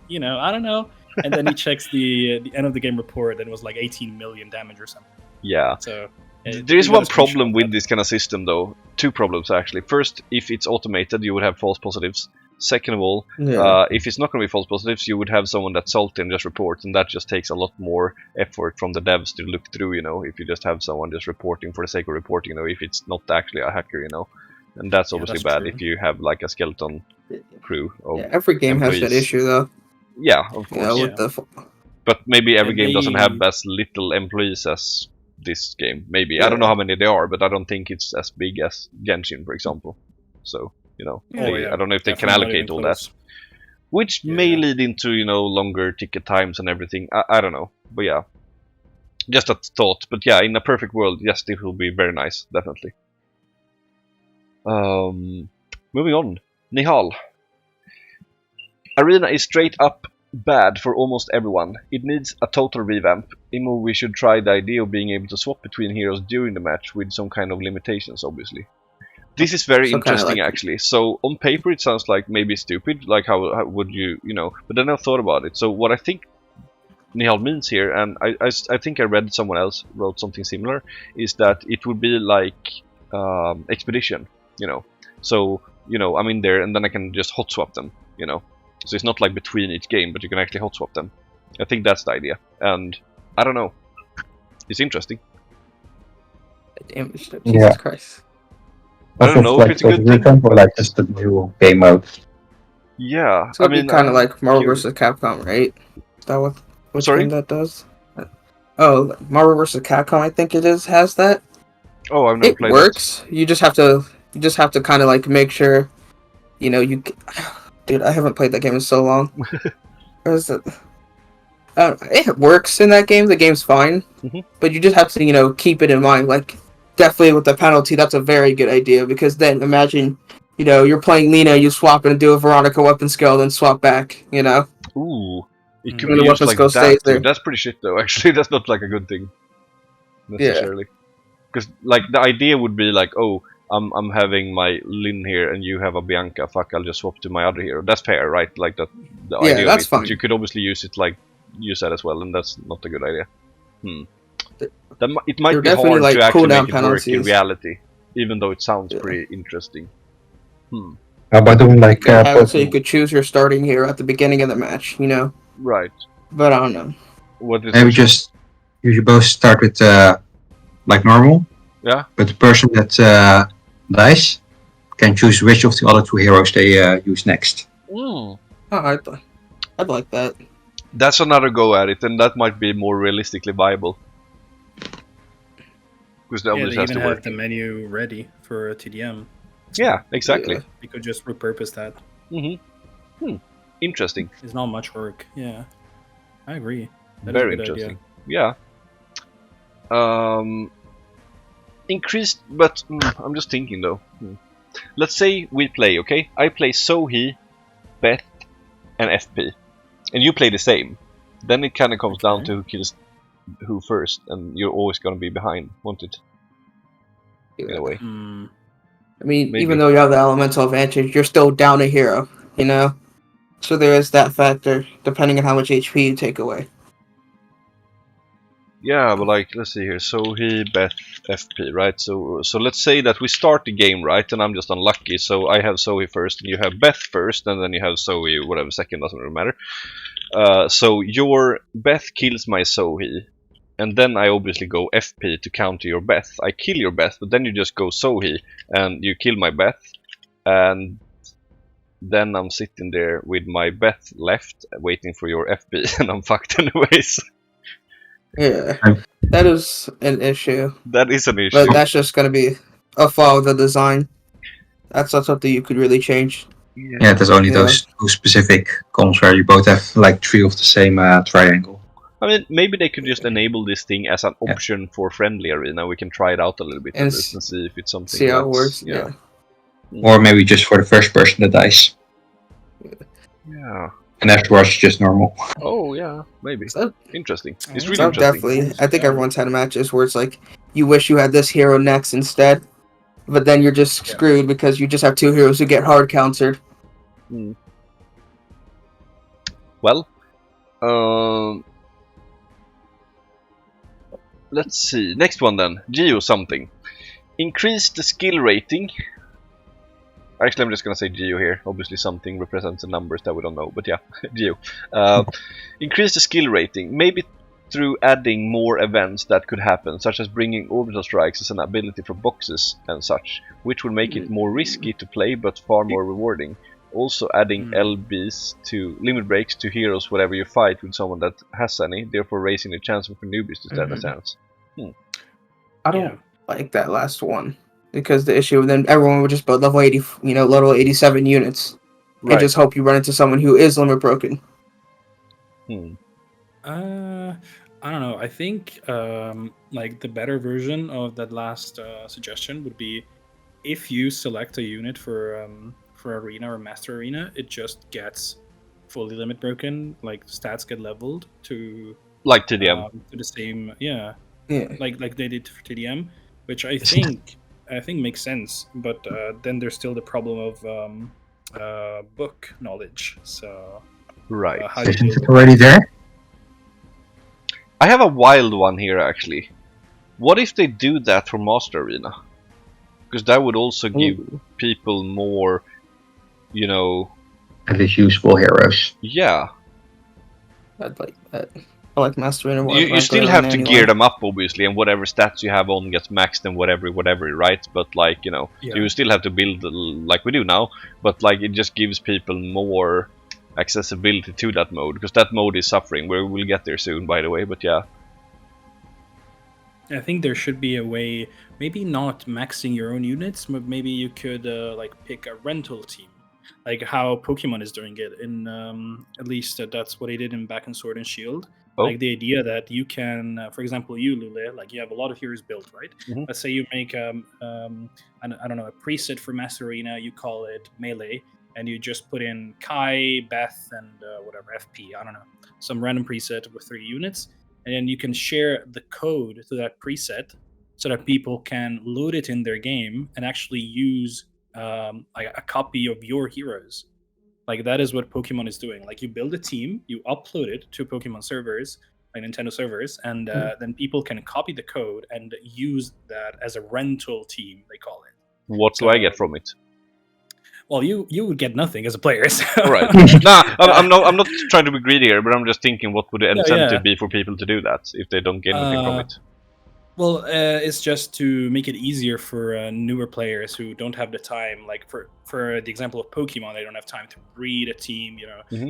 you know, I don't know. And then he checks the end of the game report, and it was like 18 million damage or something. Yeah. So there is one problem with this kind of system, though. 2 problems actually. First, if it's automated, you would have false positives. Second of all, if it's not going to be false positives, you would have someone that's salty and just reports, and that just takes a lot more effort from the devs to look through, you know, if you just have someone just reporting for the sake of reporting, you know, if it's not actually a hacker, you know. And that's obviously bad if you have like a skeleton crew of every game employees. has that issue, though. Yeah, of course. With the but maybe every game doesn't have as little employees as this game. Maybe. I don't know how many there are, but I don't think it's as big as Genshin, for example. So, you know, I don't know if they can allocate all that. Which may lead into, you know, longer ticket times and everything. I don't know. But yeah. Just a thought. But yeah, in a perfect world, yes, it will be very nice. Definitely. Moving on. Nihal. Arena is straight up bad for almost everyone. It needs a total revamp. Imo, we should try the idea of being able to swap between heroes during the match with some kind of limitations, obviously. This is very interesting, actually. So, on paper it sounds like maybe stupid, like how would you, you know, but then I thought about it. So, what I think Nihal means here, and I think I read someone else wrote something similar, is that it would be like Expedition, you know. So, you know, I'm in there and then I can just hot swap them, you know. So it's not like between each game, but you can actually hot swap them. I think that's the idea, and I don't know. It's interesting. Jesus Christ. I don't know if it's a good thing. Or like just a new game mode. Yeah, I mean, kind of like Marvel vs. Capcom, right? Is that what game that does? Oh, Marvel vs. Capcom, I think it is, has that. Oh, I've never played. It works. You just have to kind of like make sure, you know, you. Dude, I haven't played that game in so long. It works in that game. The game's fine, but you just have to, you know, keep it in mind. Like, definitely with the penalty, that's a very good idea, because then imagine, you know, you're playing Lina, you swap and do a Veronica weapon skill, then swap back. You know. Ooh, it could be used like that. Dude. That's pretty shit, though. Actually, that's not like a good thing necessarily. Because like the idea would be like, oh, I'm having my Lin here and you have a Bianca. Fuck, I'll just swap to my other hero. That's fair, right? Like the idea that's of it. fine. But you could obviously use it like you said as well, and that's not a good idea. It might be hard like to actually make it penalties. work in reality, even though it sounds pretty interesting. How about doing like so you could choose your starting hero at the beginning of the match, you know? Right. But I don't know. What is Maybe it? just you should both start with like normal. Yeah. But the person that dies can choose which of the other two heroes they use next. Mm. Oh, I'd like that. That's another go at it, and that might be more realistically viable. Because that Yeah, always they has even to have work. the menu ready for TDM. Yeah, exactly. Yeah. You could just repurpose that. Interesting. It's not much work. Yeah, I agree. That is Very a good interesting. idea. Yeah. Increased, but I'm just thinking though. Let's say we play, okay? I play Sohi, Beth, and FP, and you play the same. Then it kind of comes down to who kills who first, and you're always going to be behind, won't it? In a way. Mm. I mean, Maybe. even though you have the elemental advantage, you're still down a hero, you know? So there is that factor, depending on how much HP you take away. Yeah, but like, let's see here. Sohi, Beth, FP, right? So let's say that we start the game, right? And I'm just unlucky, so I have Sohi first, and you have Beth first, and then you have Sohi, whatever, second, doesn't really matter. So your Beth kills my Sohi, and then I obviously go FP to counter your Beth. I kill your Beth, but then you just go Sohi, and you kill my Beth, and then I'm sitting there with my Beth left, waiting for your FP, and I'm fucked anyways. Yeah, that is an issue. That is an issue. But that's just going to be a flaw of the design. That's not something you could really change. Yeah, there's only those two specific comps where you both have like 3 of the same triangle. I mean, maybe they could just enable this thing as an option for friendly arena. We can try it out a little bit And and see if it's something. See how it works. Yeah. Or maybe just for the first person that dies. Yeah. And afterwards, just normal. Oh yeah, maybe. So, Interesting. It's So really so interesting. definitely, I think Yeah. everyone's had matches where it's like you wish you had this hero next instead, but then you're just screwed because you just have 2 heroes who get hard countered. Well, let's see. Next one then. Geo something. Increase the skill rating. Actually, I'm just gonna say Geo here. Obviously, something represents the numbers that we don't know, but yeah, Geo. Increase the skill rating, maybe through adding more events that could happen, such as bringing orbital strikes as an ability for boxes and such, which would make it more risky to play but far more rewarding. Also adding LBs to limit breaks to heroes whenever you fight with someone that has any, therefore raising the chance for newbies to stand a chance. I don't like that last one because the issue then everyone would just build level 80, level 87 units and just hope you run into someone who is limit broken. I don't know. I think like the better version of that last suggestion would be if you select a unit for arena or master arena, it just gets fully limit broken. Like stats get leveled to like TDM to the same like they did for TDM, which I think makes sense. But then there's still the problem of book knowledge. So how do you Isn't deal it with already there? I have a wild one here actually. What if they do that for Master Arena? Because that would also give people more, At least useful heroes. Yeah. I'd like that. I like Master Arena. You still have to gear them up, obviously, and whatever stats you have on gets maxed and whatever, right? But like, you still have to build like we do now. But like, it just gives people more accessibility to that mode, because that mode is suffering. We'll get there soon, by the way. But yeah. I think there should be a way, maybe not maxing your own units, but maybe you could like pick a rental team, like how Pokemon is doing it. In at least that's what they did in Back and Sword and Shield. Like the idea that you can, for example, you Lulleh, like you have a lot of heroes built, right? Let's say you make I don't know, a preset for Master Arena. You call it Melee, and you just put in Kai, Beth, and whatever FP. I don't know, some random preset with 3 units. And then you can share the code to that preset so that people can load it in their game and actually use like a copy of your heroes. Like that is what Pokemon is doing. Like you build a team, you upload it to Pokemon servers, like Nintendo servers, and then people can copy the code and use that as a rental team, they call it. What do I get from it? Well, you would get nothing as a player. So. Right. I'm not trying to be greedy here, but I'm just thinking, what would the incentive be for people to do that if they don't gain anything from it? Well, it's just to make it easier for newer players who don't have the time. Like for the example of Pokemon, they don't have time to breed a team.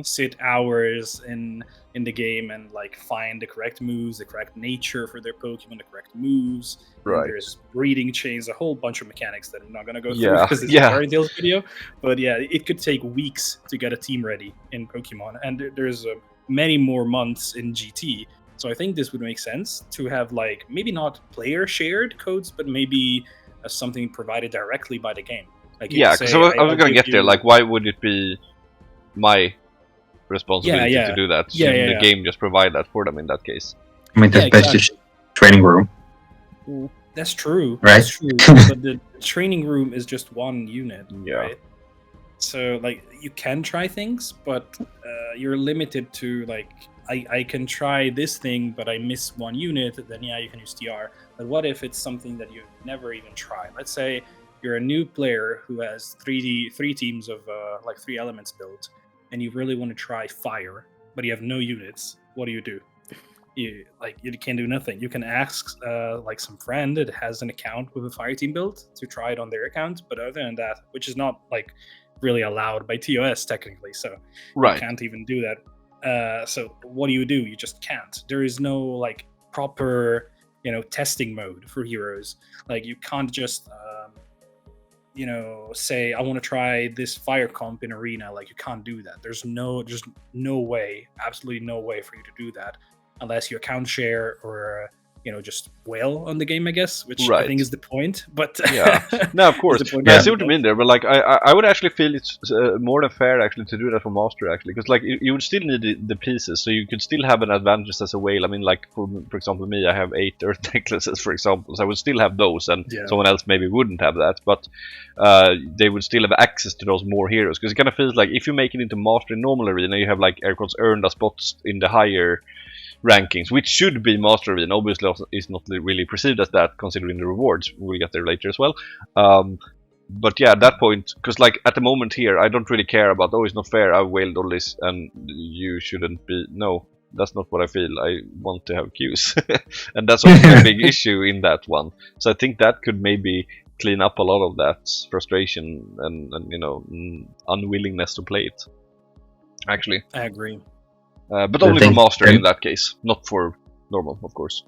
Sit hours in the game and like find the correct moves, the correct nature for their Pokemon, the correct moves. Right. And there's breeding chains, a whole bunch of mechanics that I'm not gonna go through Yeah. because it's a Fairy Tales video. But yeah, it could take weeks to get a team ready in Pokemon, and there's many more months in GT. So I think this would make sense to have like maybe not player shared codes, but maybe something provided directly by the game. Like because I was gonna get there. Like, why would it be my responsibility to do that? Shouldn't the game just provide that for them in that case? I mean, that's basically training room. That's true. Right? That's true. But the training room is just one unit. Yeah. Right? So like you can try things, but you're limited to like. I can try this thing, but I miss one unit, then yeah, you can use TR. But what if it's something that you've never even tried? Let's say you're a new player who has three teams of like 3 elements built, and you really want to try fire, but you have no units. What do? You can't do nothing. You can ask like some friend that has an account with a fire team built to try it on their account, but other than that, which is not like really allowed by TOS technically, so you can't even do that. So what do? You just can't. There is no like proper testing mode for heroes. Like you can't just say I want to try this fire comp in arena. Like you can't do that. There's no way, absolutely no way for you to do that unless you account share or just whale on the game, I guess, which I think is the point. But no, of course, I see what you mean there. But like, I would actually feel it's more than fair actually to do that for master actually, because like you would still need the pieces, so you could still have an advantage as a whale. I mean, like for example, me, I have 8 earth necklaces, for example, so I would still have those, and someone else maybe wouldn't have that, but they would still have access to those more heroes, because it kind of feels like if you make it into master in normal arena, you have like air quotes earned a spots in the higher rankings, which should be master arena. Obviously is not really perceived as that considering the rewards. We'll get there later as well. But yeah, at that point, because like at the moment here, I don't really care about, it's not fair, I've whaled all this and you shouldn't be. No, that's not what I feel. I want to have queues. And that's also a big issue in that one. So I think that could maybe clean up a lot of that frustration and unwillingness to play it. Actually, I agree. But only for master in that case, not for normal, of course.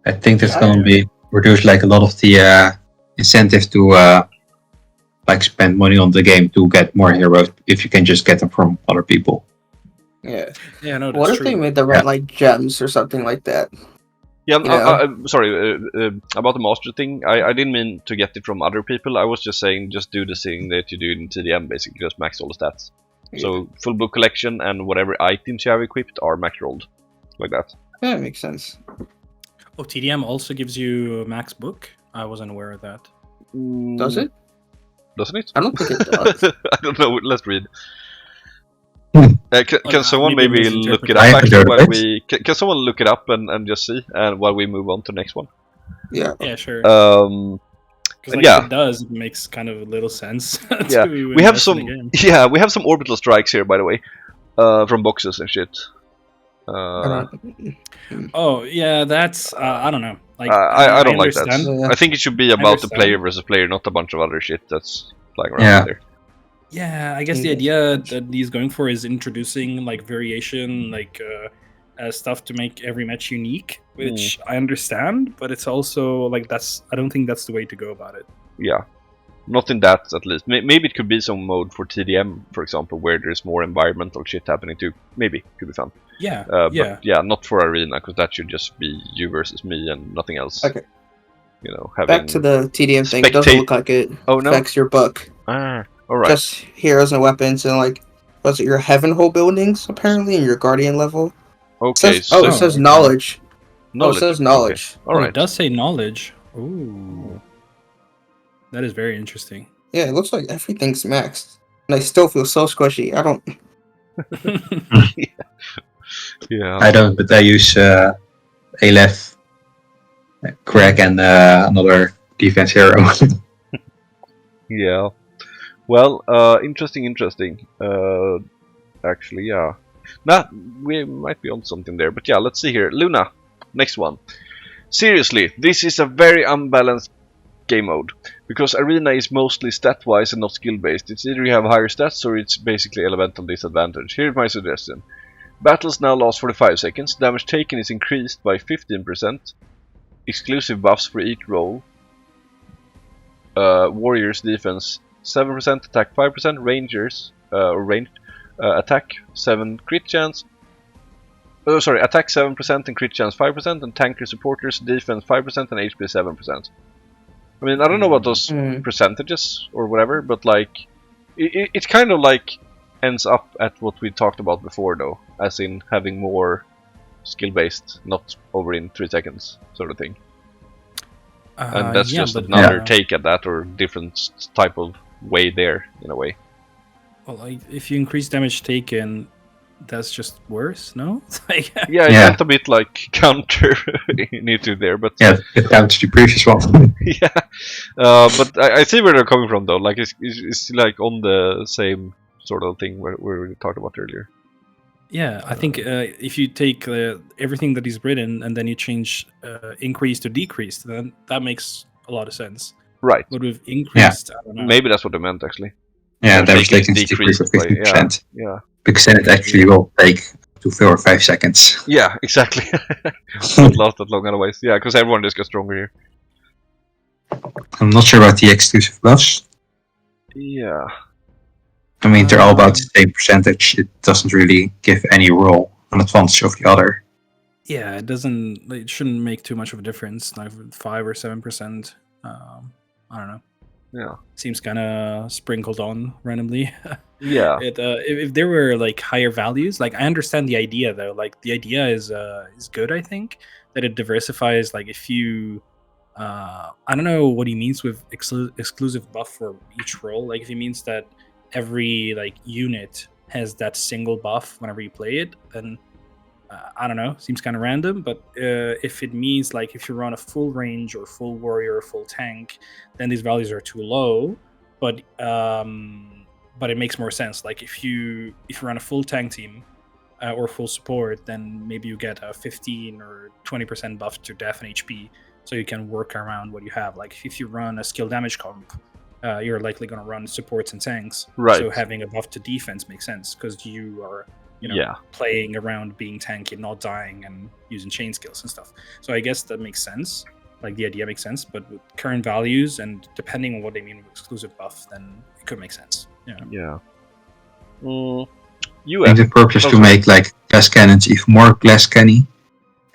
I think that's going to be reduce like a lot of the incentive to like spend money on the game to get more heroes if you can just get them from other people. Yeah. Yeah, no, that's what if true. they made them rent like gems or something like that? Yeah, sorry, about the master thing, I didn't mean to get it from other people. I was just saying just do the thing that you do in TDM, basically, just max all the stats. So full book collection and whatever items you have equipped are max rolled, like that. Yeah, that makes sense. Oh, TDM also gives you max book? I wasn't aware of that. Does it? Doesn't it? I don't think it does. I don't know, let's read. Can someone maybe maybe look it up actually while we... Can someone look it up and just see while we move on to the next one? Yeah. Yeah, sure. Because it does. It makes kind of little sense. We have some. Yeah, we have some orbital strikes here, by the way, from boxes and shit. Oh yeah, that's I don't know. Like I don't like that. Yeah. I think it should be about the player versus player, not a bunch of other shit that's flying around there. Yeah, I guess the idea that he's going for is introducing like variation, like stuff to make every match unique, which I understand, but it's also like I don't think that's the way to go about it. Yeah, not in that at least. Maybe it could be some mode for TDM, for example, where there's more environmental shit happening too. Maybe could be fun. Yeah, but not for arena, because that should just be you versus me and nothing else. Okay. Having back to the TDM thing. It doesn't look like it affects your book. All right. Just heroes and weapons and like, was it your heaven hole buildings apparently and your guardian level? Okay. It says knowledge. Knowledge. It says knowledge. Okay. All right. It does say knowledge. Ooh, that is very interesting. Yeah, it looks like everything's maxed, and I still feel so squishy. I don't. Yeah. I don't, but I use Ele, Craig, and another defense hero. Yeah. Well, interesting. Actually, yeah. Nah, we might be on something there, but yeah, let's see here. Luna, next one. Seriously, this is a very unbalanced game mode, because Arena is mostly stat-wise and not skill-based. It's either you have higher stats or it's basically elemental disadvantage. Here's my suggestion. Battles now last 45 seconds, damage taken is increased by 15%, exclusive buffs for each role, warriors defense 7%, attack 5%, rangers, ranged, attack 7 crit chance, attack 7% and crit chance 5%, and tanker supporters defense 5% and HP 7%. I mean, I don't know about those percentages or whatever, but like, it kind of like ends up at what we talked about before, though, as in having more skill-based, not over in 3 seconds sort of thing. And that's just another take at that, or different type of way there, in a way. Well, like, if you increase damage taken, that's just worse, no? Like, yeah, it felt a bit like counter into there, but yeah, it counters the previous one. yeah, but I see where they're coming from, though. Like, it's like on the same sort of thing where we talked about earlier. Yeah, I think if you take everything that is written and then you change increase to decrease, then that makes a lot of sense. Right. But with increased, I don't know. Maybe that's what they meant, actually. Yeah, damage taken is decreased by 50%. Yeah. Because then it actually will take 2, 4, or 5 seconds. Yeah, exactly. Won't last that long otherwise. Yeah, because everyone just gets stronger here. I'm not sure about the exclusive buffs. Yeah. I mean, they're all about the same percentage. It doesn't really give any role an advantage of the other. Yeah, it doesn't. It shouldn't make too much of a difference. Like 5 or 7%. I don't know. Yeah. Seems kind of sprinkled on randomly. Yeah. If there were like higher values, like I understand the idea though. Like the idea is good. I think that it diversifies. Like if you, I don't know what he means with exclusive buff for each role. Like if he means that every like unit has that single buff whenever you play it, then I don't know, seems kind of random. But if it means like if you run a full range or full warrior or full tank, then these values are too low. But it makes more sense. Like if you run a full tank team or full support, then maybe you get a 15 or 20% buff to death and HP, so you can work around what you have. Like if you run a skill damage comp, you're likely going to run supports and tanks. Right. So having a buff to defense makes sense because you are, playing around being tanky, not dying, and using chain skills and stuff. So I guess that makes sense. Like the idea makes sense, but with current values and depending on what they mean with exclusive buff, then it could make sense. Yeah. I think the purpose is to make like glass cannons even more glass canny,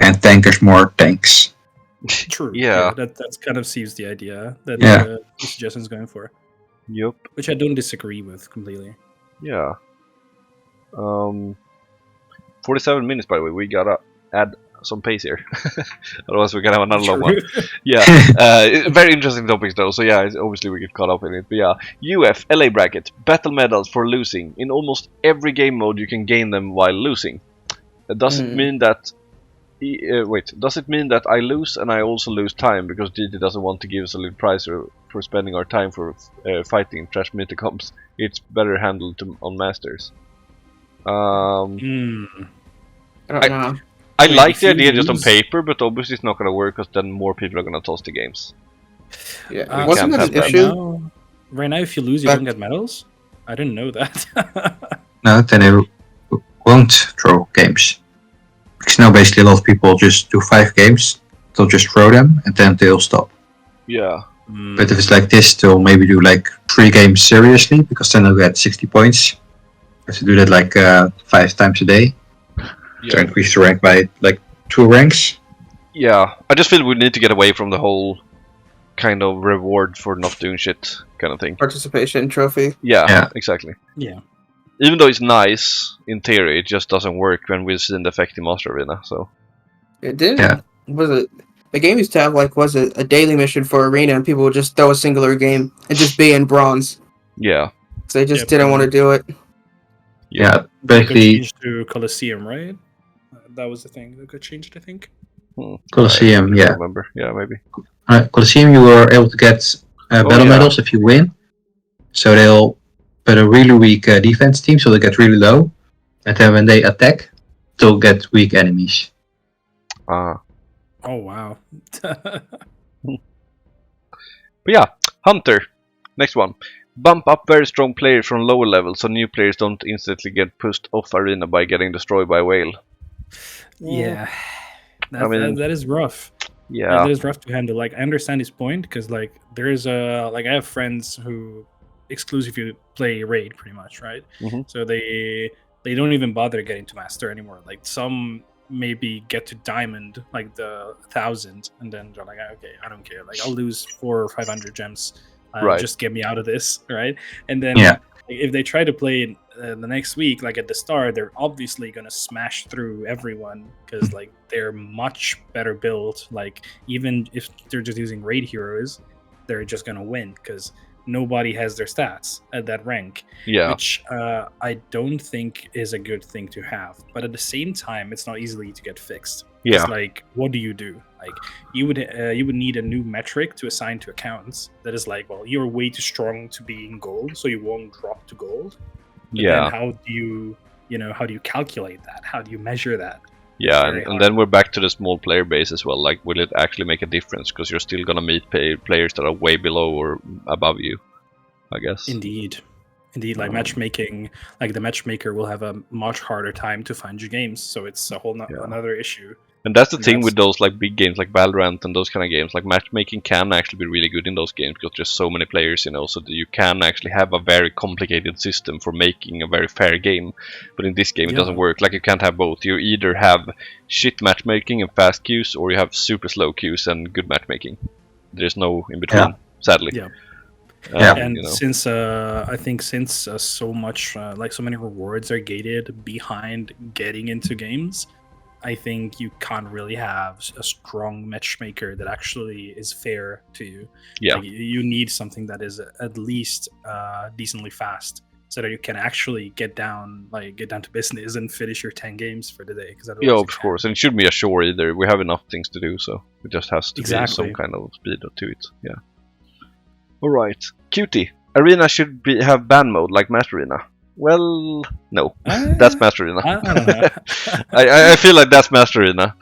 and tankers more tanks. True. Yeah. That kind of seems the idea that the suggestion is going for. Yep. Which I don't disagree with completely. Yeah. 47 minutes, by the way. We gotta add some pace here. Otherwise we can have another long one. Yeah. Very interesting topics though, so yeah, obviously we get caught up in it. But yeah, UF, LA bracket, battle medals for losing. In almost every game mode you can gain them while losing. Does it mean that does it mean that I lose and I also lose time because GT doesn't want to give us a little prize for spending our time for fighting trash mythicomps? It's better handled on masters. I don't know. I like the idea just on paper, but obviously it's not going to work because then more people are going to toss the games. Yeah, wasn't that an issue? Right now, if you lose, you don't get medals? I didn't know that. No, then they won't throw games. Because now basically a lot of people just do 5 games, they'll just throw them, and then they'll stop. Yeah. But if it's like this, they'll maybe do like 3 games seriously, because then they'll get 60 points. Have to do that like 5 times a day. To increase the rank by like 2 ranks. Yeah, I just feel we need to get away from the whole kind of reward for not doing shit kind of thing. Participation trophy. Yeah, exactly. Yeah. Even though it's nice in theory, it just doesn't work when we've seen the effect in Master Arena. So it didn't. Yeah. Was it? The game used to have like a daily mission for Arena, and people would just throw a singular game and just be in bronze. Yeah. So they just didn't want to do it. Yeah, basically. Changed to Coliseum, right? That was the thing that got changed, I think. Coliseum, I remember. Yeah, maybe. Coliseum, you were able to get battle medals if you win. So they'll but a really weak defense team, so they get really low. And then when they attack, they'll get weak enemies. Ah. Oh wow. But yeah, Hunter. Next one. Bump up very strong players from lower levels so new players don't instantly get pushed off arena by getting destroyed by a whale. Yeah. I mean, that is rough. Yeah. That is rough to handle. Like, I understand his point because like there's I have friends who exclusively play raid pretty much, right? Mhm. So they don't even bother getting to master anymore. Like some maybe get to diamond, like the 1,000, and then they're like, okay, I don't care. Like I'll lose 400 or 500 gems. Right. Just get me out of this, right? And then Yeah. if they try to play the next week, like at the start, they're obviously gonna smash through everyone because like they're much better built. Like even if they're just using raid heroes, they're just gonna win because nobody has their stats at that rank. Yeah. Which I don't think is a good thing to have. But at the same time, it's not easily to get fixed. Yeah. It's like, what do you do? Like you would need a new metric to assign to accounts that is like, well, you're way too strong to be in gold, so you won't drop to gold. But Yeah. then how do you calculate that? How do you measure that? Yeah, very and hard. then we're back to the small player base as well. Like, will it actually make a difference? Because you're still gonna meet players that are way below or above you, I guess. Indeed. Like matchmaking, like the matchmaker will have a much harder time to find you games, so it's a whole another issue. And that's the And thing that's- with those like big games like Valorant and those kind of games. Like matchmaking can actually be really good in those games because there's so many players, you know, so that you can actually have a very complicated system for making a very fair game. But in this game, it doesn't work. Like you can't have both. You either have shit matchmaking and fast queues, or you have super slow queues and good matchmaking. There's no in between, sadly. Yeah. And you know. since I think so much like so many rewards are gated behind getting into games, I think you can't really have a strong matchmaker that actually is fair to you. Yeah. Like, you need something that is at least decently fast, so that you can actually get down to business and finish your 10 games for the day. Yeah, of course, and it shouldn't be a chore either. We have enough things to do, so it just has to be some kind of speed to it. Yeah. All right, Cutie. Arena should have ban mode like Master Arena. Well, no, that's Master Arena. I don't know. I feel like that's Master Arena.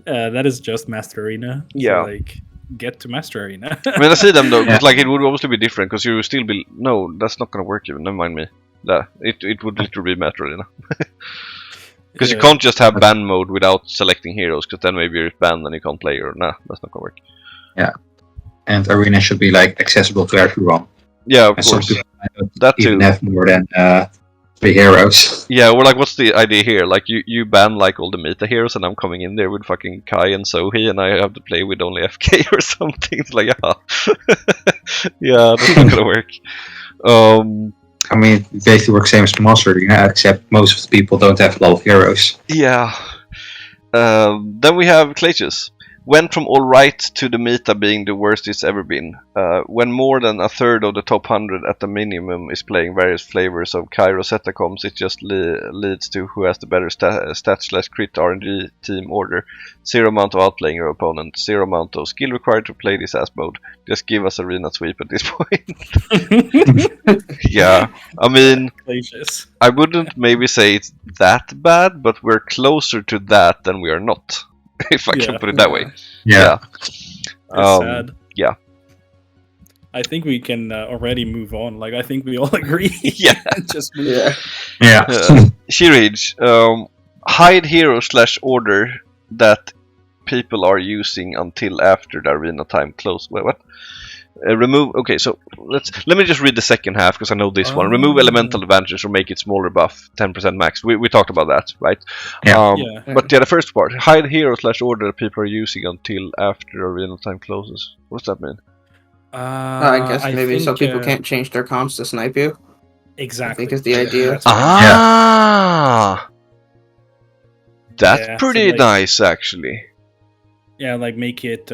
That is just Master Arena. Yeah. So, like, get to Master Arena. I mean, I see them though, but like it would obviously be different because you would still be. No, that's not gonna work. Even never mind me. It would literally be Master Arena. Because you can't just have ban mode without selecting heroes, because then maybe you're banned and you can't play, or that's not gonna work. Yeah. And Arena should be like accessible to everyone. Yeah, of And some course. people That even too. have more than 3 heroes. Yeah, or like, what's the idea here? Like, you ban like all the meta heroes, and I'm coming in there with fucking Kai and Sohi, and I have to play with only FK or something. It's like, yeah, that's not gonna work. I mean, it basically works same as Master Arena, except most of the people don't have a lot of heroes. Yeah. Then we have Clacius. Went from alright to the meta being the worst it's ever been. When more than a third of the top 100 at the minimum is playing various flavors of Kai Rosetta comps, it just leads to who has the better stat/crit RNG team order. Zero amount of outplaying your opponent, zero amount of skill required to play this ass mode. Just give us arena sweep at this point. Yeah, I mean, Clacius. I wouldn't maybe say it's that bad, but we're closer to that than we are not. If I can put it that way. Yeah. Sad. Yeah. I think we can already move on. Like, I think we all agree. Yeah. Just move Yeah. Yeah. Shirohige, hide hero/order that people are using until after the arena time close. Wait, what? Remove. Okay, so let me just read the second half because I know this one. Remove elemental advantages or make it smaller buff, 10% max. We talked about that, right? Yeah. But yeah, the first part, hide hero/order that people are using until after arena time closes. What does that mean? I guess maybe so think, people can't change their comps to snipe you. Exactly. I think is the idea. That's what That's Yeah, pretty so, like- nice, actually. Yeah, like make it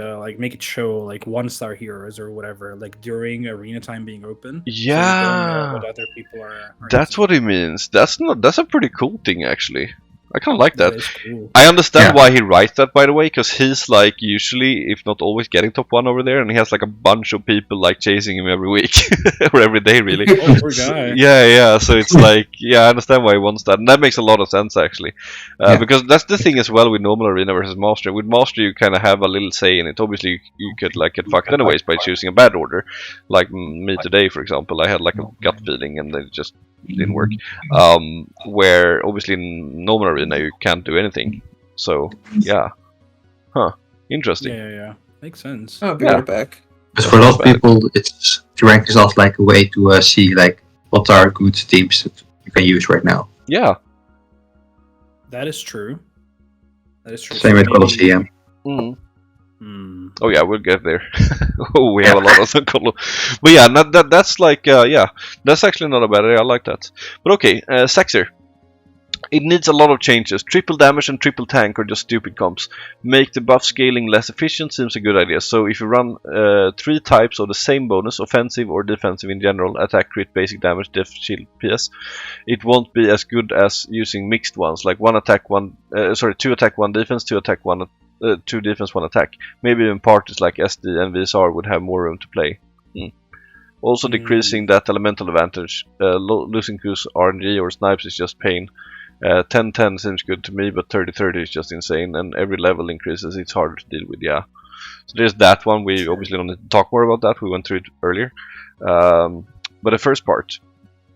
show like 1-star heroes or whatever, like during arena time being open. So you don't know Yeah. what other people are That's using. what it means. That's a pretty cool thing, actually. I kind of like that. is cool. I understand Yeah. why he writes that, by the way, because he's like usually, if not always, getting top 1 over there, and he has like a bunch of people like chasing him every week or every day, really. Oh, poor guy. Yeah. So it's like, yeah, I understand why he wants that, and that makes a lot of sense actually, Yeah. because that's the thing as well with normal arena versus master. With master, you kind of have a little say in it. Obviously, you could like get fucked anyways by choosing a bad order, like me today, for example. I had like a gut feeling, and it just didn't work. Where obviously in normal arena you can't do anything. So yeah, interesting. Yeah. Makes sense. I'll be Yeah. right back. But for a lot of people, it's the rank is also like a way to see like what are good teams that you can use right now. Yeah. That is true. Same So with maybe- Colosseum. Mm. Hmm. Oh yeah, we'll get there. Oh, we have a lot of them. But yeah, that's like that's actually not a bad idea. I like that. But okay, Saxer. It needs a lot of changes. Triple damage and triple tank are just stupid comps. Make the buff scaling less efficient seems a good idea. So if you run 3 types of the same bonus, offensive or defensive in general, attack, crit, basic damage, def, shield, PS, it won't be as good as using mixed ones, like 2 attack, 1 defense, 2 attack, 2 defense, 1 attack. Maybe even parties like SD and VSR would have more room to play. Also decreasing that elemental advantage. Losing Goose RNG or snipes is just pain. 10-10 seems good to me, but 30-30 is just insane, and every level increases, it's harder to deal with, yeah. So there's that one. We obviously don't need to talk more about that, we went through it earlier. But the first part.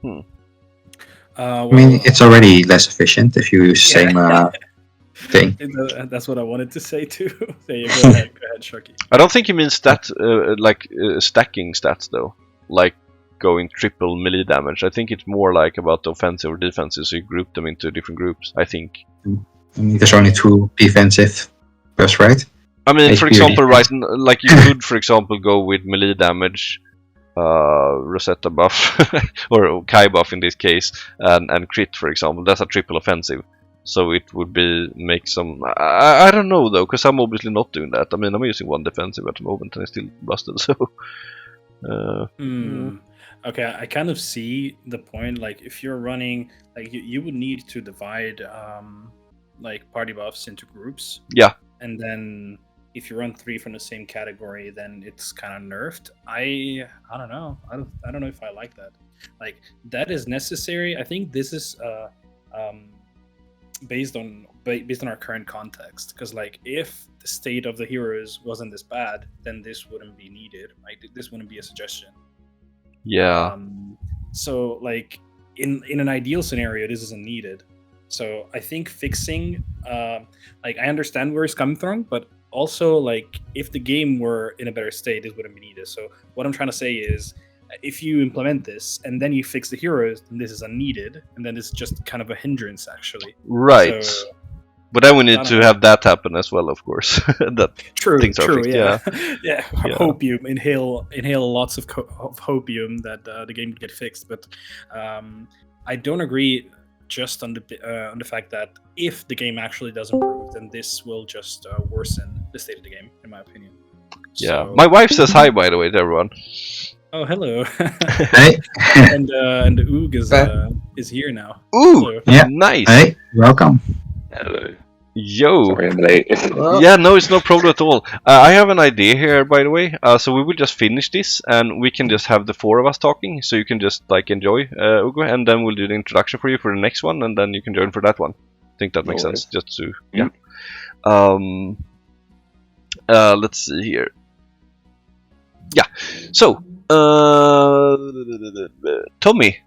I mean, it's already less efficient if you use the same thing. That's what I wanted to say too. There you go. Go ahead, Sharky. I don't think you mean stacking stats though, like going triple melee damage. I think it's more like about the offensive or defensive, so you group them into different groups, I think. I mean, there's only 2 defensive, that's right? I mean, for HP example, defense. right, like you could, for example, go with melee damage, Rosetta buff, or Kai buff in this case, and crit, for example. That's a triple offensive. So it would make some... I don't know though, because I'm obviously not doing that. I mean, I'm using 1 defensive at the moment and it's still busted, so... Okay, I kind of see the point. Like, if you're running, like, you would need to divide, like, party buffs into groups. Yeah. And then if you run 3 from the same category, then it's kind of nerfed. I don't know. I don't know if I like that. Like, that is necessary. I think this is based on our current context. Because, like, if the state of the heroes wasn't this bad, then this wouldn't be needed. Like, this wouldn't be a suggestion. Yeah. So, like, in an ideal scenario, this isn't needed. So I think fixing, like, I understand where it's coming from, but also, like, if the game were in a better state, this wouldn't be needed. So what I'm trying to say is, if you implement this and then you fix the heroes, then this is unneeded, and then it's just kind of a hindrance, actually. Right. So, but then we need I to don't know. have that happen as well, of course. That True, things are fixed, yeah. Yeah. Hopium, inhale lots of hopium that the game would get fixed. But I don't agree just on the fact that if the game actually does improve, then this will just worsen the state of the game, in my opinion. Yeah. So- My wife says hi, by the way, to everyone. Oh, hello. Hey, and the Oog is here now. Ooh, Hello. Yeah. nice. hey, welcome. Hello. Yo. Sorry I'm late. Well, Yeah, no, it's no problem at all. I have an idea here, by the way. So we will just finish this, and we can just have the 4 of us talking. So you can just like enjoy, Ugo, and then we'll do the introduction for you for the next one, and then you can join for that one. I think that makes No sense. Just to Mm. let's see here. Yeah. So, Tommy.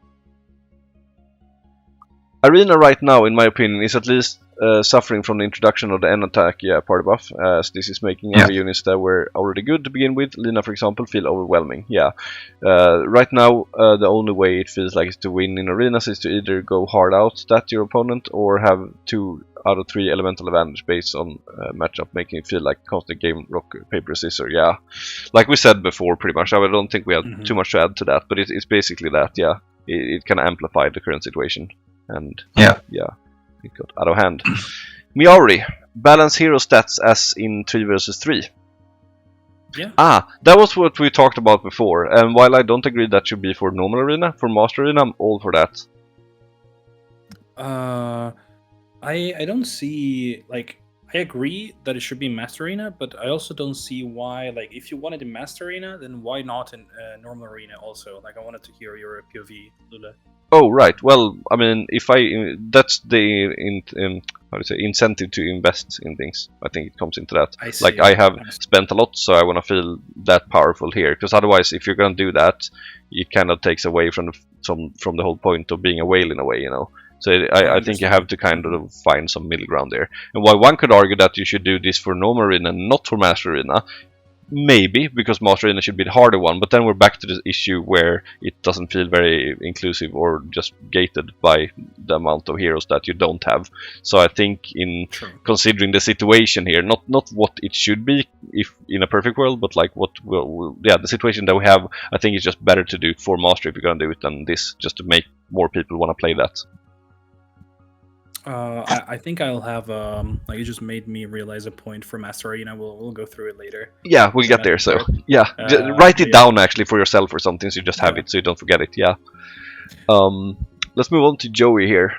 Arena right now, in my opinion, is at least suffering from the introduction of the N attack party buff, as this is making other units that were already good to begin with, Lina for example, feel overwhelming. Yeah. Right now, the only way it feels like is to win in arenas is to either go hard out at your opponent or have 2 out of 3 elemental advantage based on matchup, making it feel like constant game rock, paper, scissors. Yeah. Like we said before, pretty much. I don't think we have too much to add to that, but it's basically that, yeah. It can amplify the current situation. And Yeah. it got out of hand. Miawry, balance hero stats as in 3 versus 3. Yeah. That was what we talked about before. And while I don't agree that should be for normal arena, for master arena, I'm all for that. I don't see, like, I agree that it should be Master Arena, but I also don't see why, like, if you wanted in Master Arena, then why not in normal arena also? Like, I wanted to hear your POV, Lulleh. Oh right. Well, I mean, if that's the how do you say, incentive to invest in things. I think it comes into that. I see. Like I have spent a lot, so I want to feel that powerful here. Because otherwise, if you're gonna do that, it kind of takes away from the whole point of being a whale in a way, you know. So I think you have to kind of find some middle ground there. And while one could argue that you should do this for normal arena and not for Master Arena, maybe, because Master Arena should be the harder one, but then we're back to the issue where it doesn't feel very inclusive or just gated by the amount of heroes that you don't have. So I think in considering the situation here, not what it should be if in a perfect world, but like the situation that we have, I think it's just better to do it for Master if you're gonna do it than this, just to make more people want to play that. I think I'll have like, it just made me realize a point for Master Arena. We'll go through it later. Yeah, we'll get there. So yeah, write it down actually for yourself or something, so you just have it, so you don't forget it. Yeah. Let's move on to Joey here.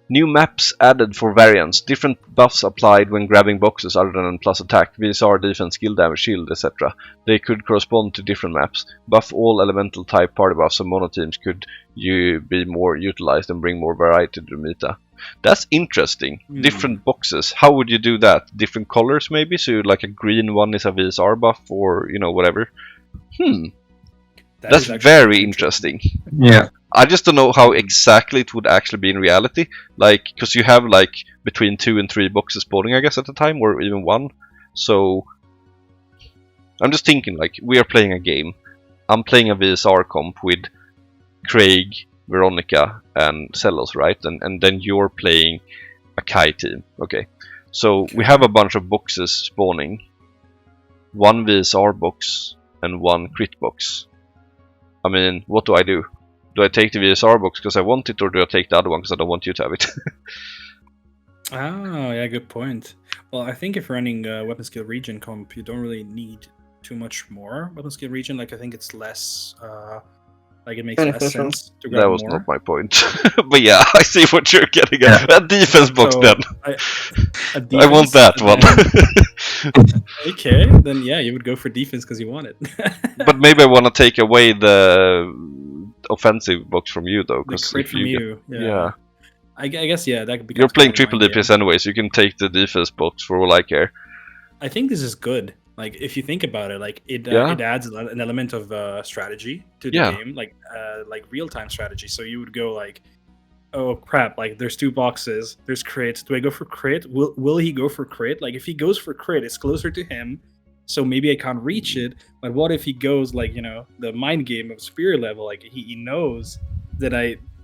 New maps added for variants. Different buffs applied when grabbing boxes other than plus attack, VSR, defense, skill damage, shield, etc. They could correspond to different maps. Buff all elemental type party buffs, so mono teams could be more utilized and bring more variety to the meta. That's interesting. Different boxes. How would you do that? Different colors maybe? So like a green one is a VSR buff, or you know, whatever. That's very interesting. Yeah. I just don't know how exactly it would actually be in reality. Like, because you have like between 2 and 3 boxes spawning, I guess, at the time, or even 1. So I'm just thinking, like, we are playing a game. I'm playing a VSR comp with Craig, Veronica, and Celos, right? And then you're playing a Kai team. Okay. So we have a bunch of boxes spawning. 1 VSR box and 1 crit box. I mean, what do I do? Do I take the VSR box because I want it, or do I take the other one because I don't want you to have it? Oh, yeah, good point. Well, I think if running weapon skill region comp, you don't really need too much more weapon skill region. Like, I think it's less, like, it makes less sense to grab That was more. not my point. But yeah, I see what you're getting at. A defense box So, then. I want that one. Okay, then yeah, you would go for defense because you want it. But maybe I want to take away the offensive box from you, though. The crit from you. Yeah. I guess, yeah, that could be. You're playing triple DPS anyway, so you can take the defense box for all I care. I think this is good. Like, if you think about it, like it adds an element of strategy to the game, like real-time strategy. So you would go like, oh crap, like there's 2 boxes, there's crit. Do I go for crit? Will he go for crit? Like, if he goes for crit, it's closer to him, so maybe I can't reach it. But what if he goes, like, you know, the mind game of spirit level? Like, he knows that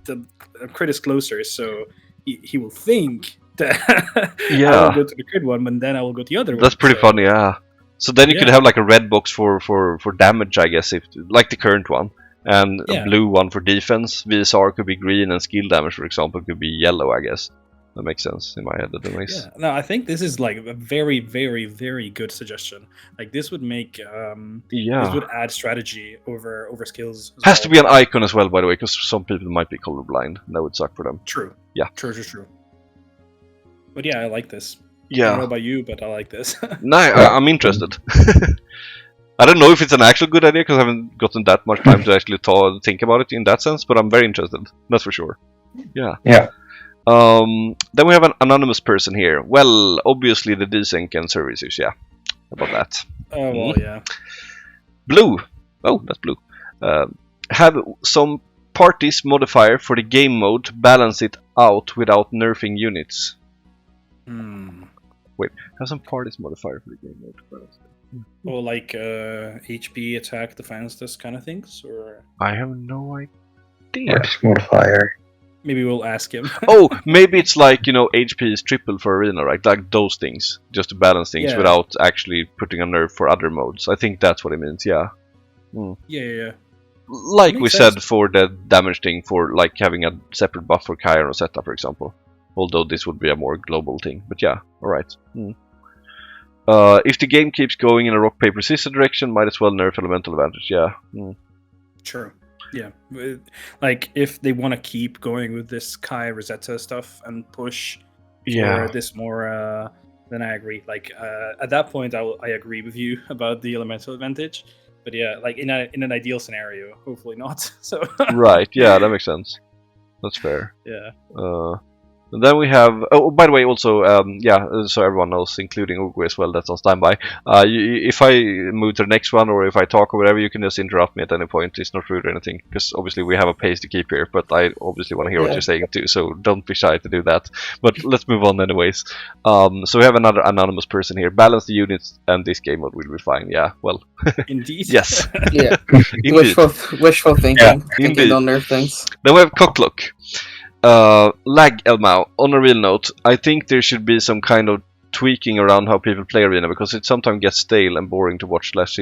the crit is closer, so he will think that I will go to the crit one, but then I will go to the other one. That's pretty funny, yeah. So then you could have like a red box for damage, I guess, if like the current one, and a blue one for defense. VSR could be green, and skill damage, for example, could be yellow, I guess. That makes sense in my head. Yeah, no, I think this is like a very, very, very good suggestion. Like, this would make this would add strategy over skills. Has to be an icon as well, by the way, because some people might be colorblind. That would suck for them. True. Yeah. True. But yeah, I like this. Yeah. I don't know about you, but I like this. No, I'm interested. I don't know if it's an actual good idea because I haven't gotten that much time to actually think about it in that sense, but I'm very interested. That's for sure. Yeah. Yeah. Then we have an anonymous person here. Well, obviously the desync and services, yeah. About that. Oh, well, yeah. Bloo. Oh, that's Bloo. Have some parties modifier for the game mode to balance it out without nerfing units. Wait, have some parties modifier for the game mode to balance it. Or like HP, attack, defense, this kind of things? Or I have no idea. Parties modifier. Maybe we'll ask him. Oh, maybe it's like, you know, HP is triple for arena, right? Like those things, just to balance things without actually putting a nerf for other modes. I think that's what it means, yeah. Yeah. Like we said for the damage thing, for like having a separate buff for Kai or Rosetta, for example. Although this would be a more global thing, but yeah, alright. If the game keeps going in a rock, paper, scissors direction, might as well nerf elemental advantage, yeah. True. Yeah, like if they want to keep going with this Kai Rosetta stuff and push Yeah. for this more, then I agree. Like at that point, I agree with you about the elemental advantage. But yeah, like in an ideal scenario, hopefully not. So Right. Yeah, that makes sense. That's fair. yeah. And then we have. Oh, by the way, also, so everyone knows, including Ugo as well, that's on standby. If I move to the next one, or if I talk or whatever, you can just interrupt me at any point. It's not rude or anything, because obviously we have a pace to keep here. But I obviously want to hear what Yeah. you're saying too, so don't be shy to do that. But let's move on anyways. So we have another anonymous person here. Balance the units, and this game mode will be fine. Yeah, well, Indeed. yes, Yeah. indeed. Wishful thinking. Yeah, Thinking indeed. they'll nerf things. Then we have Cockclock. Lag Elmao. On a real note, I think there should be some kind of tweaking around how people play Arena, because it sometimes gets stale and boring to watch watch,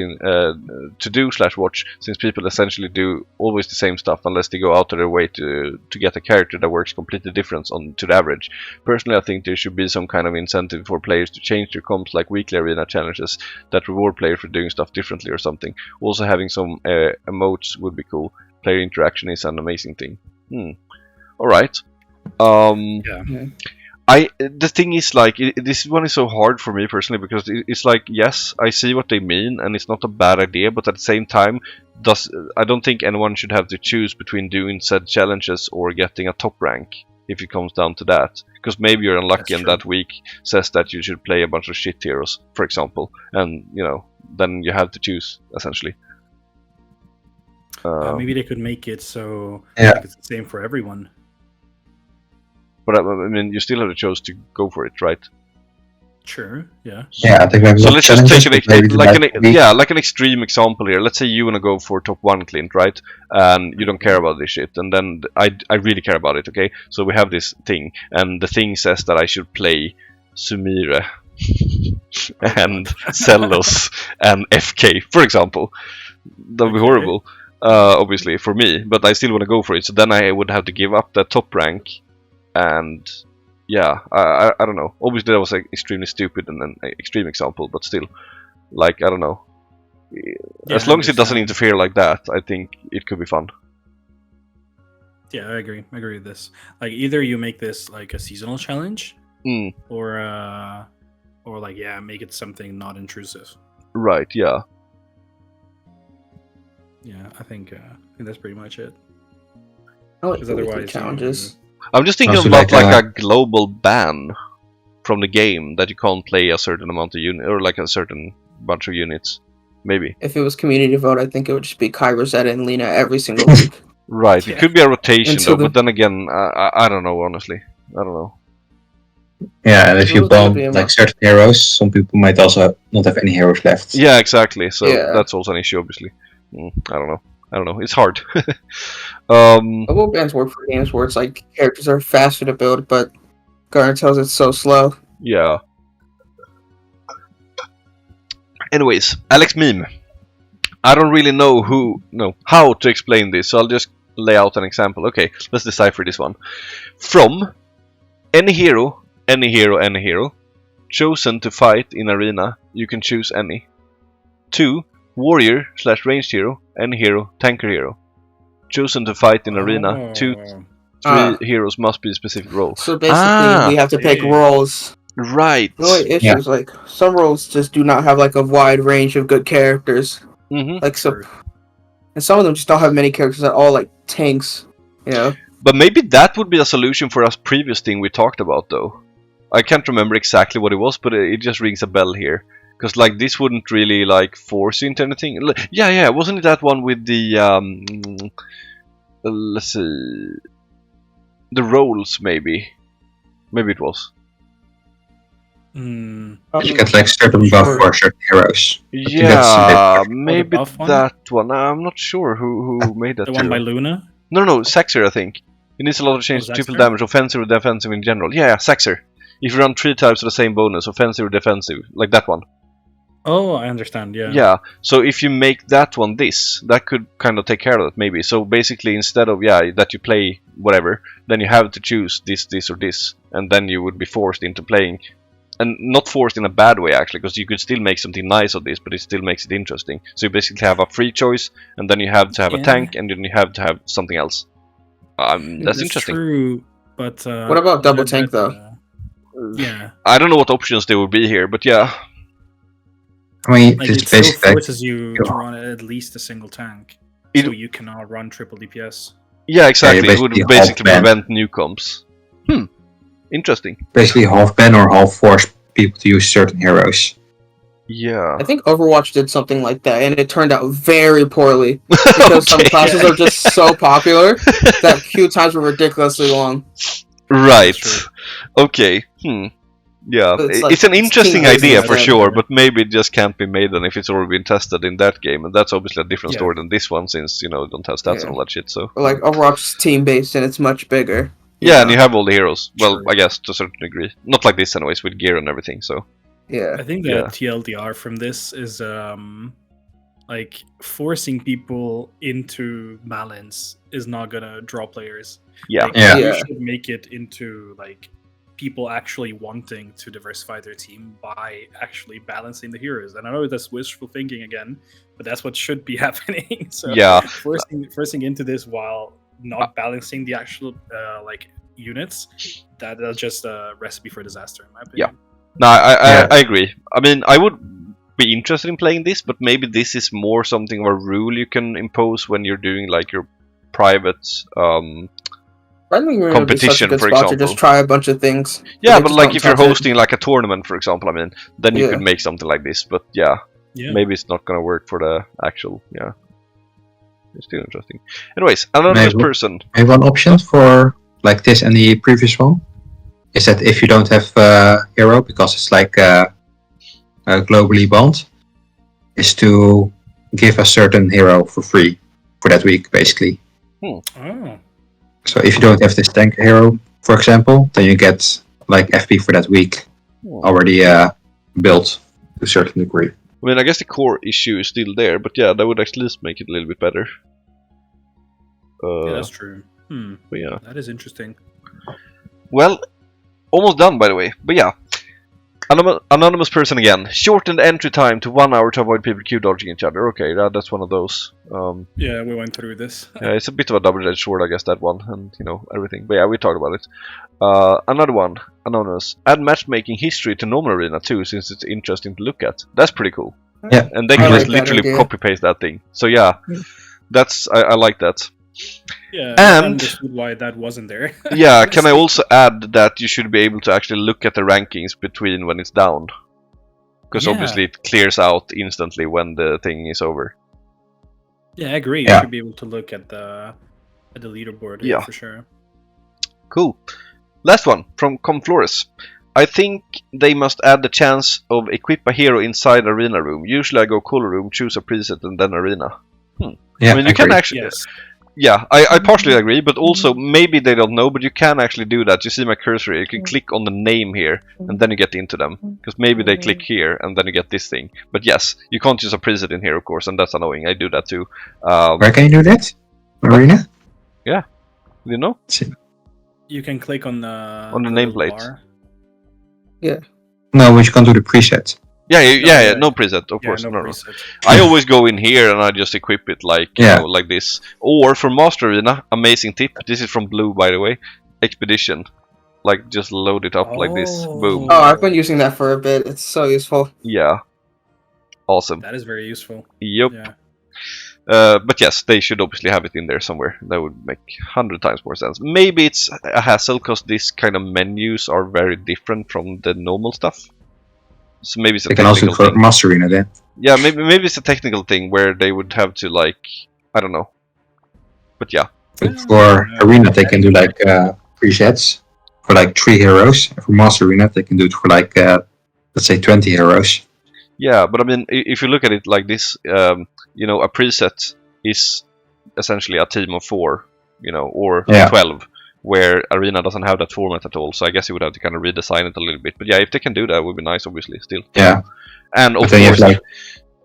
since people essentially do always the same stuff unless they go out of their way to get a character that works completely different to the average. Personally, I think there should be some kind of incentive for players to change their comps, like weekly Arena challenges that reward players for doing stuff differently or something. Also, having some emotes would be cool. Player interaction is an amazing thing. Alright. Yeah. The thing is, like, this one is so hard for me personally, because it's like, yes, I see what they mean, and it's not a bad idea, but at the same time, I don't think anyone should have to choose between doing said challenges or getting a top rank, if it comes down to that. Because maybe you're unlucky and that week says that you should play a bunch of shit heroes, for example, and, then you have to choose, essentially. Maybe they could make it so it's the same for everyone. But I mean, you still have the choice to go for it, right? Sure. Yeah. Yeah, I think maybe So not let's just take challenges, like an extreme example here. Let's say you wanna go for top 1, Clint, right? And you don't care about this shit, and then I really care about it. Okay, so we have this thing, and the thing says that I should play Sumire and Celos and FK, for example. That would be horrible, obviously for me, but I still want to go for it. So then I would have to give up that top rank. And yeah, I don't know. Obviously, that was like extremely stupid and an extreme example, but still, like, I don't know. As long as it doesn't interfere like that, I think it could be fun. Yeah, I agree. I agree with this. Like, either you make this like a seasonal challenge, or like, make it something not intrusive. Right. Yeah. Yeah, I think that's pretty much it. I like Because the weekly otherwise, challenges. I'm just thinking Also about like like a global ban from the game that you can't play a certain amount of unit or like a certain bunch of units, maybe. If it was community vote, I think it would just be Kai, Rosetta, and Lena every single week. Right. Yeah. It could be a rotation Until though, but then again, I don't know, honestly. I don't know. Yeah, and if you Those are ban the like certain heroes, some people might also not have any heroes left. Yeah, exactly. So Yeah. that's also an issue, obviously. I don't know. It's hard. Double bans work for games where it's like characters are faster to build, but Garner tells it's so slow. Yeah. Anyways, alexmeme. I don't really know how to explain this, so I'll just lay out an example. Okay, let's decipher this one. From any hero, chosen to fight in arena, you can choose any. 2. Warrior/ranged hero, any hero, tanker hero. Chosen to fight in arena, 2. 3 heroes must be a specific role. So basically, we have to pick roles. Right. The only issue is like some roles just do not have like a wide range of good characters. Like so, and some of them just don't have many characters at all, like tanks. But maybe that would be a solution for us previous thing we talked about, though. I can't remember exactly what it was, but it just rings a bell here. Because like this wouldn't really like force you into anything. Yeah, wasn't it that one with the let's see, the roles maybe it was. You get like certain buff for certain heroes. Yeah, maybe buff one? that one. I'm not sure who made that. The one by Luna? No, Saxer, I think. It needs a lot of change to triple damage, offensive or defensive in general. Yeah, Saxer. If you run 3 types of the same bonus, offensive or defensive, like that one. Oh, I understand, yeah. Yeah, so if you make that one that could kind of take care of that, maybe. So basically, instead of, that you play whatever, then you have to choose this, or this, and then you would be forced into playing. And not forced in a bad way, actually, because you could still make something nice of this, but it still makes it interesting. So you basically have a free choice, and then you have to have a tank, and then you have to have something else. That's interesting. True, but... what about double tank, though? Yeah. I don't know what options there would be here, but yeah. I mean, Like, it's it still basically forces you to run at least a single tank. It- So you cannot run triple DPS. Yeah, exactly. It would basically basically half ban. prevent new comps. Interesting. basically half ban or half force people to use certain heroes. Yeah. I think Overwatch did something like that, and it turned out very poorly because some Okay. classes Yeah. are just so popular that queue times were ridiculously long. Right. true. Okay. Yeah, It's it's like- an it's interesting team based idea for instead. sure, but maybe it just can't be made then if it's already been tested in that game, and that's obviously a different Yeah. story than this one, since you don't have stats Yeah. and all that shit. So Or like Overwatch is team based and it's much bigger. yeah, and know? you have all the heroes. Well, True. I guess to a certain degree, not like this anyways, with gear and everything. So Yeah. I think the Yeah. TLDR from this is like forcing people into balance is not gonna draw players. yeah, Like, Yeah. you Yeah. should make it into like people actually wanting to diversify their team by actually balancing the heroes. And I know that's wishful thinking again, but that's what should be happening. So yeah. forcing into this while not balancing the actual like units, that's just a recipe for disaster in my opinion. No, Yeah. I agree. I mean, I would be interested in playing this, but maybe this is more something of a rule you can impose when you're doing like your private. Friendly Arena would be such a Competition, good for spot to example. just try a bunch of things. Yeah, They but just like don't if you're touch it. hosting like a tournament, for example, I mean, then you Yeah. could make something like this. But yeah, Yeah. maybe it's not gonna work for the actual. Yeah, it's still interesting. Anyways, anonymous Maybe. person. Maybe one option for like this and the previous one is that if you don't have a hero because it's like globally banned, is to give a certain hero for free for that week, basically. Oh. So if you don't have this tank hero, for example, then you get like FP for that week already built to a certain degree. I mean, I guess the core issue is still there, but yeah, that would at least make it a little bit better. Yeah, that's true. But yeah. That is interesting. Well, almost done, by the way. But yeah, anonymous person again. Shortened entry time to 1 hour to avoid people Q dodging each other. Okay, that's one of those. Yeah, we went through this. Yeah, it's a bit of a double-edged sword, I guess, that one, and everything. But yeah, we talked about it. Another one, anonymous. Add matchmaking history to normal arena too, since it's interesting to look at. That's pretty cool. Yeah. And they I can like just that literally idea. copy-paste that thing. So yeah, that's I like that. Yeah, And- I understood why that wasn't there. Yeah, can I also add that you should be able to actually look at the rankings between when it's down? Because Yeah. obviously it clears out instantly when the thing is over. Yeah, I agree. Yeah. You should be able to look at the leaderboard. Yeah. For sure. Cool. Last one from Comeflorez. I think they must add the chance of equip a hero inside arena room. Usually I go color room, choose a preset, and then arena. Yeah, I mean, you can agree. actually. Yes. Yeah, I partially agree, but also maybe they don't know, but you can actually do that. You see my cursor here, you can click on the name here, and then you get into them. Because maybe they click here, and then you get this thing. But yes, you can't use a preset in here, of course, and that's annoying. I do that too. Where can you do that? Arena? You know? You can click on the On the little nameplate. bar. No, but you can do the preset. Yeah, yeah. no preset, of Yeah, course. no No. preset. I always go in here and I just equip it like Yeah. like this. Or for Master Arena, amazing tip. This is from Bloo, by the way. Expedition. Like just load it up like this. Boom. Oh, I've been using that for a bit. It's so useful. Yeah. Awesome. That is very useful. Yep. Yeah. But yes, they should obviously have it in there somewhere. That would make 100 times more sense. Maybe it's a hassle because these kind of menus are very different from the normal stuff. So maybe it's a You can also technical do for thing. Master Arena then. Yeah, maybe it's a technical thing where they would have to like, I don't know. But yeah, But for Arena, they can do like presets for like 3 heroes. And for Master Arena, they can do it for like, let's say 20 heroes. yeah. But I mean, if you look at it like this, a preset is essentially a team of 4, or Yeah. 12, where Arena doesn't have that format at all. So I guess you would have to kind of redesign it a little bit. But yeah, if they can do that, it would be nice, obviously, still. Yeah. And of But then you have course, like,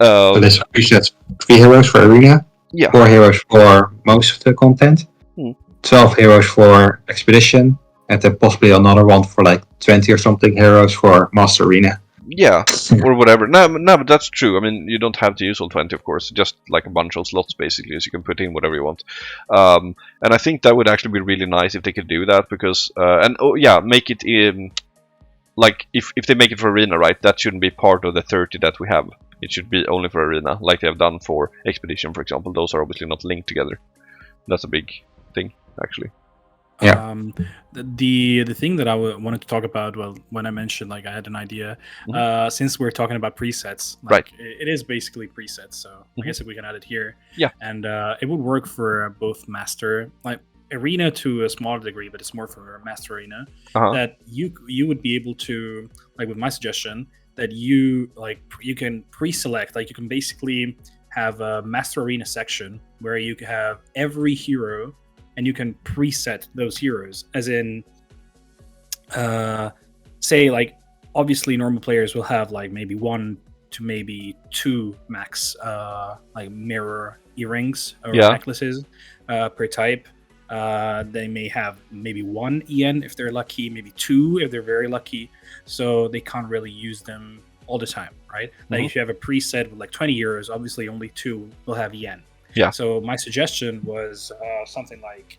so there's presets 3 heroes for Arena, yeah, 4 heroes for most of the content, Hmm. 12 heroes for Expedition, and then possibly another one for like 20 or something heroes for Master Arena. yeah, or whatever. No, but that's true. I mean, you don't have to use all 20, of course. Just like a bunch of slots, basically, so you can put in whatever you want. And I think that would actually be really nice if they could do that, because make it like if they make it for arena, right, that shouldn't be part of the 30 that we have. It should be only for arena, like they have done for expedition, for example. Those are obviously not linked together. That's a big thing, actually. Yeah. The thing that I wanted to talk about, well, when I mentioned like I had an idea, since we're talking about presets, like, Right. it is basically presets. So I guess if we can add it here, Yeah, and it would work for both master, like arena to a smaller degree, but it's more for master arena. That you would be able to, like with my suggestion, that you can pre-select, like you can basically have a master arena section where you can have every hero. And you can preset those heroes, as in, say, like, obviously normal players will have like maybe 1 to maybe 2 max, like mirror earrings or necklaces per type. They may have maybe 1 EN if they're lucky, maybe 2 if they're very lucky. So they can't really use them all the time, right? Like if you have a preset with like 20 heroes, obviously only 2 will have EN. Yeah. So my suggestion was something like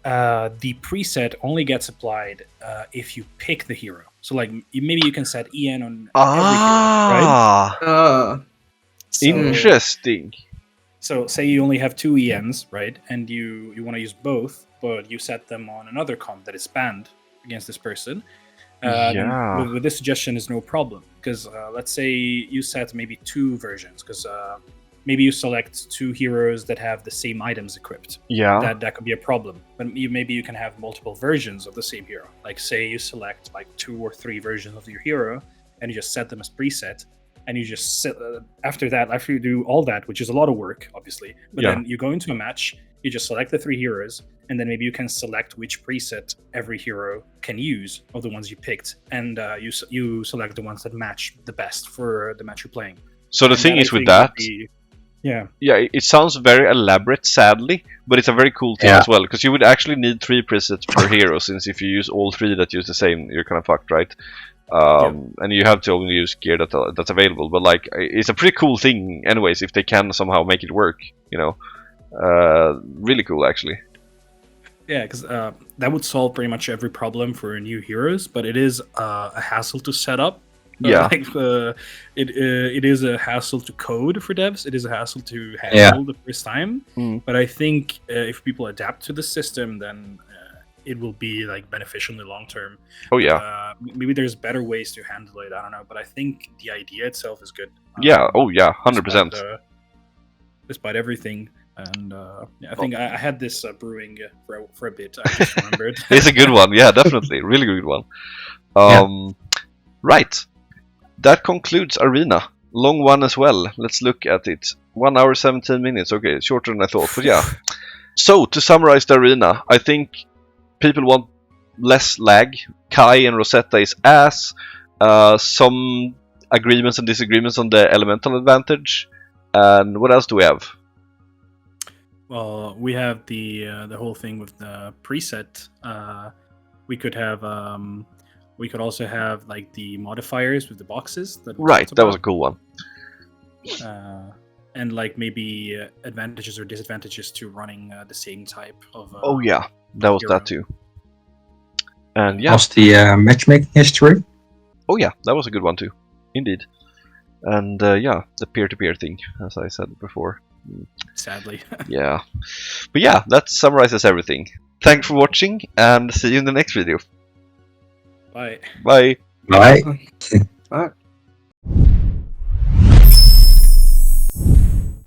the preset only gets applied if you pick the hero. So like maybe you can set EN on every hero, right? Interesting. So say you only have 2 ENs, right? And you want to use both, but you set them on another comp that is banned against this person. Then with this suggestion is no problem, because let's say you set maybe 2 versions, because maybe you select 2 heroes that have the same items equipped. Yeah. That could be a problem. But maybe you can have multiple versions of the same hero. Like say you select like 2 or 3 versions of your hero, and you just set them as preset, and you just set, after you do all that, which is a lot of work, obviously. But then you go into a match, you just select the 3 heroes, and then maybe you can select which preset every hero can use of the ones you picked, and you select the ones that match the best for the match you're playing. So the thing is with that. Yeah, it sounds very elaborate, sadly, but it's a very cool thing as well, because you would actually need 3 presets per hero, since if you use all 3 that use the same, you're kind of fucked, right? And you have to only use gear that's available. But like, it's a pretty cool thing, anyways, if they can somehow make it work. You know, really cool, actually. Yeah, because that would solve pretty much every problem for new heroes, but it is a hassle to set up. It is a hassle to code for devs. It is a hassle to handle the first time. But I think if people adapt to the system, then it will be like beneficial in the long term. Oh yeah. Maybe there's better ways to handle it. I don't know, but I think the idea itself is good. 100%. Despite everything. And I think I had this brewing for a bit. I just remembered. It's a good one. Yeah, definitely, really good one. Right. That concludes Arena. Long one as well. Let's look at it. 1 hour 17 minutes. Okay, shorter than I thought, but yeah. So, to summarize the Arena, I think people want less lag. Kai and Rosetta is ass. Some agreements and disagreements on the elemental advantage. And what else do we have? Well, we have the whole thing with the preset. We could have... we could also have like the modifiers with the boxes. That was a cool one. And like maybe advantages or disadvantages to running the same type of. That was hero. That too. And was the matchmaking history. Oh yeah, that was a good one too, indeed. And the peer-to-peer thing, as I said before. Sadly. Yeah, but yeah, that summarizes everything. Thanks for watching, and see you in the next video. Bye. Bye. Bye. Bye.